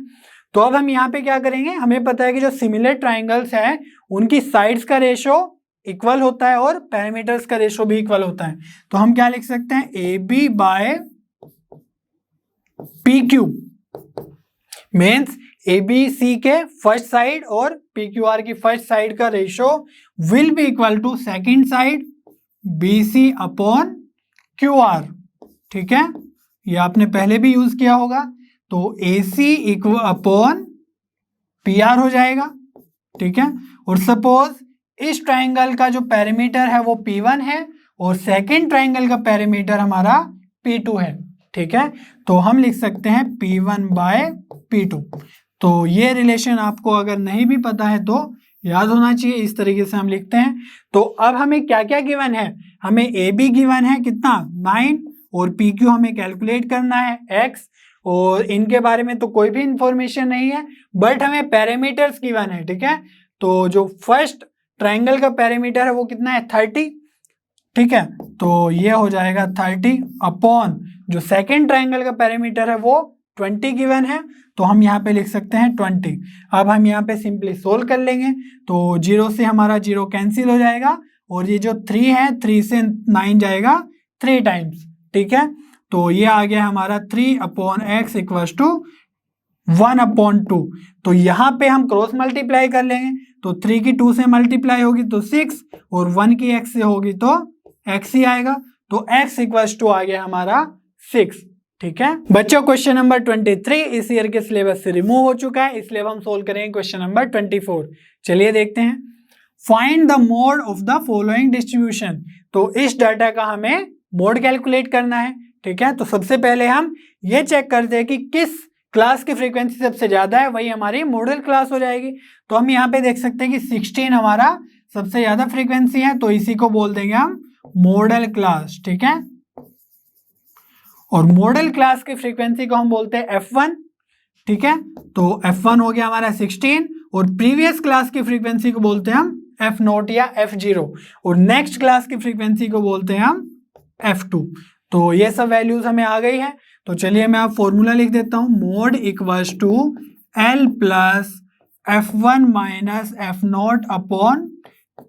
तो अब हम यहाँ पे क्या करेंगे, हमें पता है कि जो सिमिलर ट्राइंगल्स हैं उनकी साइड्स का रेशो इक्वल होता है और पैरामीटर्स का रेशो भी इक्वल होता है, तो हम क्या लिख सकते हैं AB by PQ means ABC के फर्स्ट साइड और PQR की फर्स्ट साइड का ratio will be equal to second side BC upon QR, ठीक है, ये आपने पहले भी यूज किया होगा। तो AC इक्वल अपॉन PR हो जाएगा, ठीक है। और सपोज इस ट्राइंगल का जो पेरीमीटर है वो P1 है और सेकंड ट्राइंगल का पेरीमीटर हमारा P2 है, ठीक है। तो हम लिख सकते हैं P1 बाय P2। तो ये रिलेशन आपको अगर नहीं भी पता है तो याद होना चाहिए, इस तरीके से हम लिखते हैं। तो अब हमें क्या क्या गिवन है, हमें AB गिवन है कितना 9 और PQ हमें कैलकुलेट करना है X, और इनके बारे में तो कोई भी इंफॉर्मेशन नहीं है, बट हमें पैरामीटर्स गिवन है, ठीक है। तो जो फर्स्ट ट्राइंगल का पैरामीटर है वो कितना है 30, ठीक है। तो ये हो जाएगा 30 अपॉन जो सेकेंड ट्राइंगल का पैरामीटर है वो 20 गिवन है, तो हम यहाँ पे लिख सकते हैं 20। अब हम यहाँ पे सिंपली सोल्व कर लेंगे, तो 0 से हमारा 0 कैंसिल हो जाएगा और ये जो 3 है 3 से 9 जाएगा 3 टाइम्स, ठीक है। तो ये आ गया हमारा 3 अपॉन एक्स इक्वल्स टू 1/2। तो यहाँ पे हम क्रॉस मल्टीप्लाई कर लेंगे, तो 3 की 2 से मल्टीप्लाई होगी तो 6 और 1 की x से होगी तो x ही आएगा। तो x इक्वल्स टू आ गया हमारा 6, ठीक है। बच्चों क्वेश्चन नंबर 23 इस ईयर के सिलेबस से रिमूव हो चुका है, इसलिए हम सोल्व करेंगे क्वेश्चन नंबर 24। चलिए देखते हैं। Find the mode of the following distribution. तो इस डाटा का हमें मोड कैलकुलेट करना है, ठीक है। तो सबसे पहले हम ये चेक करते हैं कि किस क्लास की फ्रीक्वेंसी सबसे ज्यादा है, वही हमारी मॉडल क्लास हो जाएगी। तो हम यहाँ पे देख सकते हैं कि 16 हमारा सबसे ज्यादा फ्रीक्वेंसी है, तो इसी को बोल देंगे हम मॉडल क्लास, ठीक है। और मॉडल क्लास की फ्रीक्वेंसी को हम बोलते हैं F1, ठीक है। तो F1 हो गया हमारा 16 और प्रीवियस क्लास की फ्रीक्वेंसी को बोलते हैं हम F0 या F0 और नेक्स्ट क्लास की फ्रीक्वेंसी को बोलते हैं हम F2। तो ये सब वैल्यूज हमें आ गई है। तो चलिए मैं आप फॉर्मूला लिख देता हूं, mode equals to L plus F1 minus F0 upon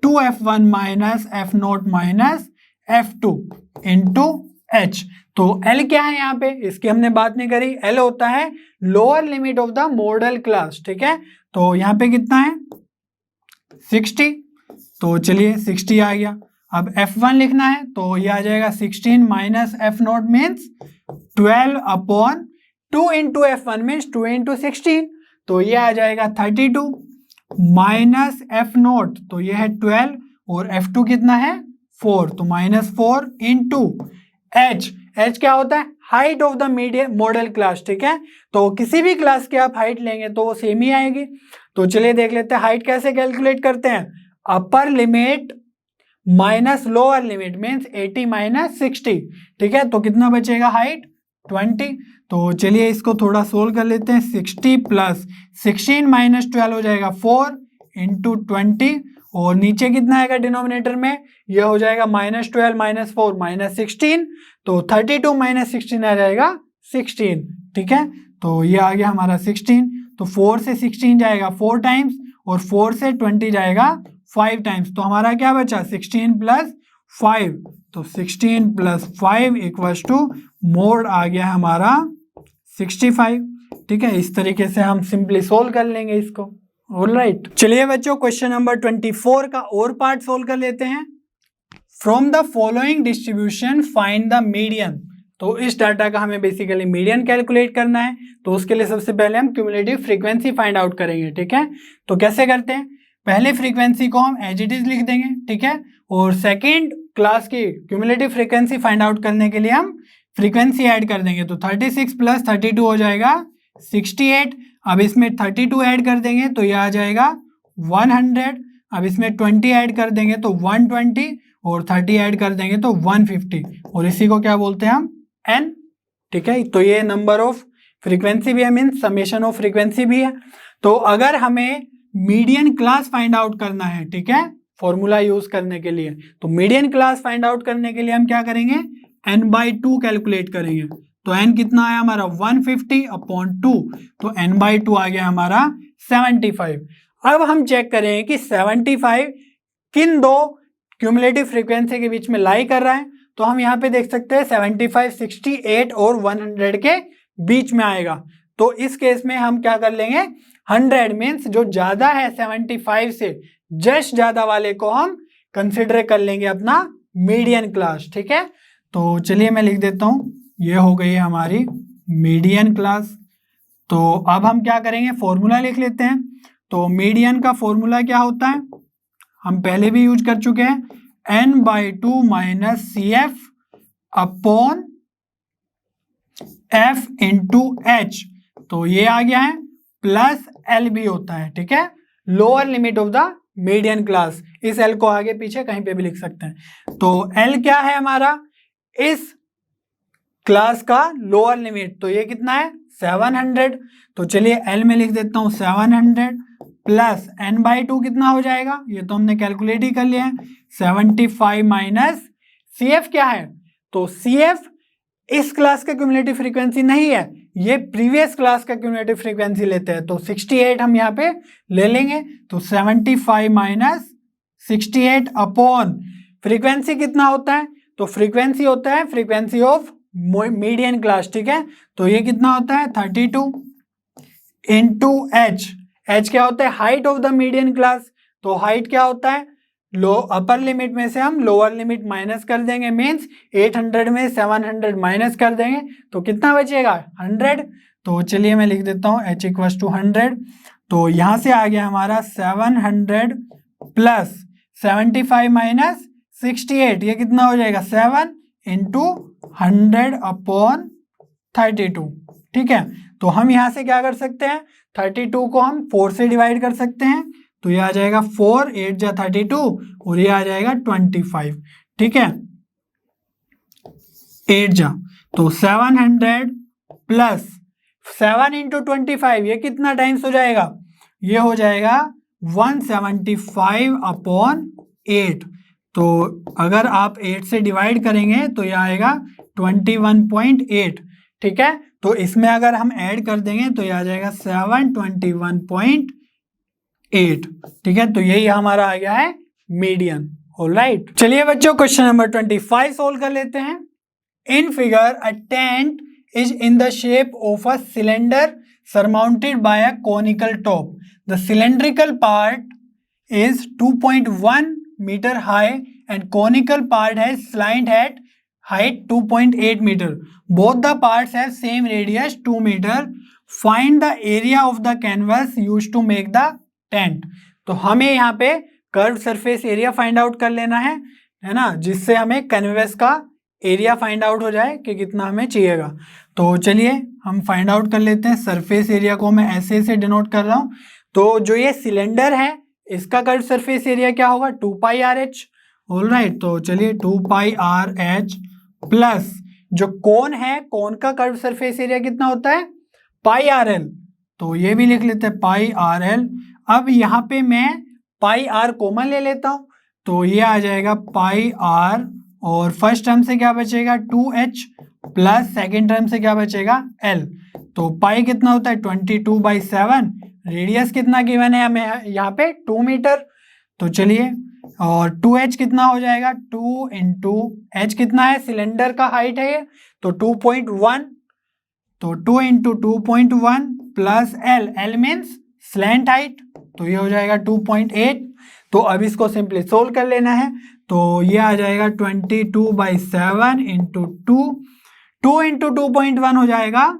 2F1 minus F0 minus F2 into H। तो L क्या है यहाँ पे, इसकी हमने बात नहीं करी। L होता है lower limit of the model class, ठीक है। तो यहाँ पे कितना है 60, तो चलिए 60 आ गया। अब F1 लिखना है तो ये आ जाएगा 16 minus F0 means 12 upon 2 into F1 means 2 into 16, तो ये आ जाएगा 32 माइनस F0, तो ये है 12 और F2 कितना है 4, तो माइनस 4 इंटू H। H क्या होता है height of the medium model class, ठीक है। तो किसी भी क्लास की आप हाइट लेंगे तो वो सेम ही आएगी। तो चलिए देख लेते हैं हाइट कैसे कैलकुलेट करते हैं। Upper limit minus lower limit means 80 minus 60, ठीक है। तो कितना बचेगा हाइट 20। तो चलिए इसको थोड़ा सोल्व कर लेते हैं। 60 प्लस 16 माइनस 12 हो जाएगा 4 इंटू 20 और नीचे कितना आएगा डिनोमिनेटर में, यह हो जाएगा माइनस 12 माइनस 4 माइनस 16, तो 32 माइनस 16 आ जाएगा 16, ठीक है। तो ये आ गया हमारा 16। तो 4 से 16 जाएगा 4 टाइम्स और 4 से 20 जाएगा 5 टाइम्स, तो हमारा क्या बचा 16 प्लस 5, तो 16 प्लस 5 इक्वल्स टू मोड आ गया हमारा 65, ठीक है। इस तरीके से हम सिंपली सोल्व कर लेंगे इसको। ऑलराइट, चलिए बच्चों क्वेश्चन नंबर 24 का और पार्ट सोल्व कर लेते हैं। From the following distribution find the median. तो इस डाटा का हमें बेसिकली मीडियन कैलकुलेट करना है, तो उसके लिए सबसे पहले हम क्यूमुलेटिव फ्रीक्वेंसी फाइंड आउट करेंगे, ठीक है। तो कैसे करते हैं, पहले फ्रीक्वेंसी को हम एज इट इज लिख देंगे, ठीक है। और सेकेंड क्लास की क्यूमुलेटिव फ्रीक्वेंसी फाइंड आउट करने के लिए हम फ्रीक्वेंसी ऐड कर देंगे। तो 36 प्लस 32 हो जाएगा 68। अब इसमें 32 ऐड कर देंगे तो यह आ जाएगा 100। अब इसमें 20 ऐड कर देंगे तो 120 और 30 ऐड कर देंगे तो 150 और इसी को क्या बोलते हैं हम n, ठीक है। तो ये नंबर ऑफ फ्रीक्वेंसी भी है, मीन्स समेशन ऑफ फ्रीक्वेंसी भी है। तो अगर हमें मीडियन क्लास फाइंड आउट करना है, ठीक है, फॉर्मूला यूज करने के लिए, तो मीडियन क्लास फाइंड आउट करने के लिए हम क्या करेंगे n/2 कैलकुलेट करेंगे। तो n कितना आया हमारा 150 अपॉन 2, तो n/2 आ गया हमारा 75। अब हम चेक करेंगे कि 75 किन दो क्यूमुलेटिव फ्रीक्वेंसी के बीच में लाई कर रहा है। तो हम यहाँ पे देख सकते हैं 75, 68 और 100 के बीच में आएगा। तो इस केस में हम क्या कर लेंगे 100 मीन्स जो ज्यादा है 75 से जस्ट ज्यादा वाले को हम कंसिडर कर लेंगे अपना मीडियन क्लास, ठीक है। तो चलिए मैं लिख देता हूं ये हो गई है हमारी मीडियन क्लास। तो अब हम क्या करेंगे, फॉर्मूला लिख लेते हैं। तो मीडियन का फॉर्मूला क्या होता है, हम पहले भी यूज कर चुके हैं, n/2 minus C F upon F into H. तो ये आ गया है, प्लस एल भी होता है, ठीक है, lower limit of the median class. इस एल को आगे पीछे कहीं पे भी लिख सकते हैं। तो एल क्या है हमारा, इस क्लास का लोअर लिमिट, तो ये कितना है 700। तो चलिए एल में लिख देता हूं 700 प्लस n/2 कितना हो जाएगा, ये तो हमने कैलकुलेट ही कर लिया है, 75 माइनस सी एफ क्या है, तो सी एफ इस क्लास का क्यूमुलेटिव फ्रीक्वेंसी नहीं है, ये प्रीवियस क्लास का क्यूमुलेटिव फ्रीक्वेंसी लेते हैं। तो 68 हम यहाँ पे ले लेंगे। तो 75 माइनस 68 अपॉन फ्रीक्वेंसी कितना होता है, तो फ्रीक्वेंसी होता है फ्रीक्वेंसी ऑफ मीडियन क्लास, ठीक है। तो ये कितना होता है 32 इंटू एच। एच क्या होता है, height of the median class. तो हाइट क्या होता है, लो अपर लिमिट में से हम लोअर लिमिट माइनस कर देंगे, मीन्स 800 में 700 माइनस कर देंगे, तो कितना बचेगा 100। तो चलिए मैं लिख देता हूँ h इक्वस टू 100। तो यहाँ से आ गया हमारा 700 प्लस 75 माइनस 68, ये कितना हो जाएगा 7 इंटू 100 अपॉन 32, ठीक है। तो हम यहाँ से क्या कर सकते हैं, 32 को हम 4 से डिवाइड कर सकते हैं। तो ये आ जाएगा 4 8 जा 32 और ये आ जाएगा 25, ठीक है, 8 जा। तो 700 प्लस 7 इंटू 25, ये कितना टाइम्स हो जाएगा, ये हो जाएगा 175 अपॉन 8। तो अगर आप 8 से डिवाइड करेंगे तो ये आएगा 21.8, ठीक है। तो इसमें अगर हम ऐड कर देंगे तो ये आ जाएगा 721.8, ठीक है। तो यही हमारा आ गया है मीडियन। ऑलराइट, चलिए बच्चों क्वेश्चन नंबर 25 सोल्व कर लेते हैं। In figure a tent is in the shape of a cylinder surmounted by a conical top. The cylindrical part is 2.1 meter high and conical part has slant at height 2.8 meter. Both the parts have same radius 2 meter. Find the area of the canvas used to make the tent. तो हमें यहाँ पे curve surface area find out कर लेना है ना, जिससे हमें कैनवस का एरिया फाइंड आउट हो जाए कि कितना हमें चाहिएगा। तो चलिए हम फाइंड आउट कर लेते हैं। सरफेस एरिया को मैं ऐसे डिनोट कर रहा हूँ। तो जो ये सिलेंडर है इसका कर्व सरफेस एरिया क्या होगा 2πRH। ऑलराइट, तो चलिए 2πRH प्लस जो कोन है, कोन का कर्व सरफेस एरिया कितना होता है πRL। तो ये भी लिख लेते हैं πRL। अब यहाँ पे मैं πR कॉमन ले लेता हूँ, तो ये आ जाएगा πR और फर्स्ट टर्म से क्या बचेगा 2H प्लस सेकेंड टर्म से क्या बचेगा L। तो पाई कितना होता है 22/7। रेडियस कितना गिवन है हमें यहाँ पे 2 मीटर। तो चलिए, और 2H कितना हो जाएगा 2 इंटू H कितना है, सिलेंडर का हाइट है ये, तो 2.1। तो 2 into 2.1 plus L means slant height, तो ये हो जाएगा 2.8। तो अब इसको सिंपली सोल्व कर लेना है। तो ये आ जाएगा 22/7 इंटू 2 इंटू 2.1 हो जाएगा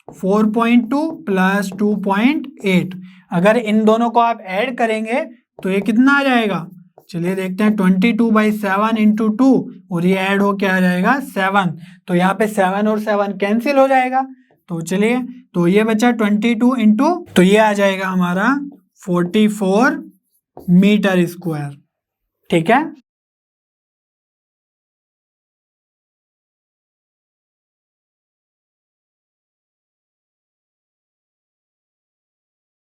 4.2 प्लस 2.8। अगर इन दोनों को आप ऐड करेंगे तो ये कितना आ जाएगा, चलिए देखते हैं। 22/7 इंटू 2 और ये ऐड हो क्या आ जाएगा 7। तो यहाँ पे 7 और 7 कैंसिल हो जाएगा। तो चलिए, तो ये बचा 22 इंटू, तो ये आ जाएगा हमारा 44 मीटर स्क्वायर, ठीक है।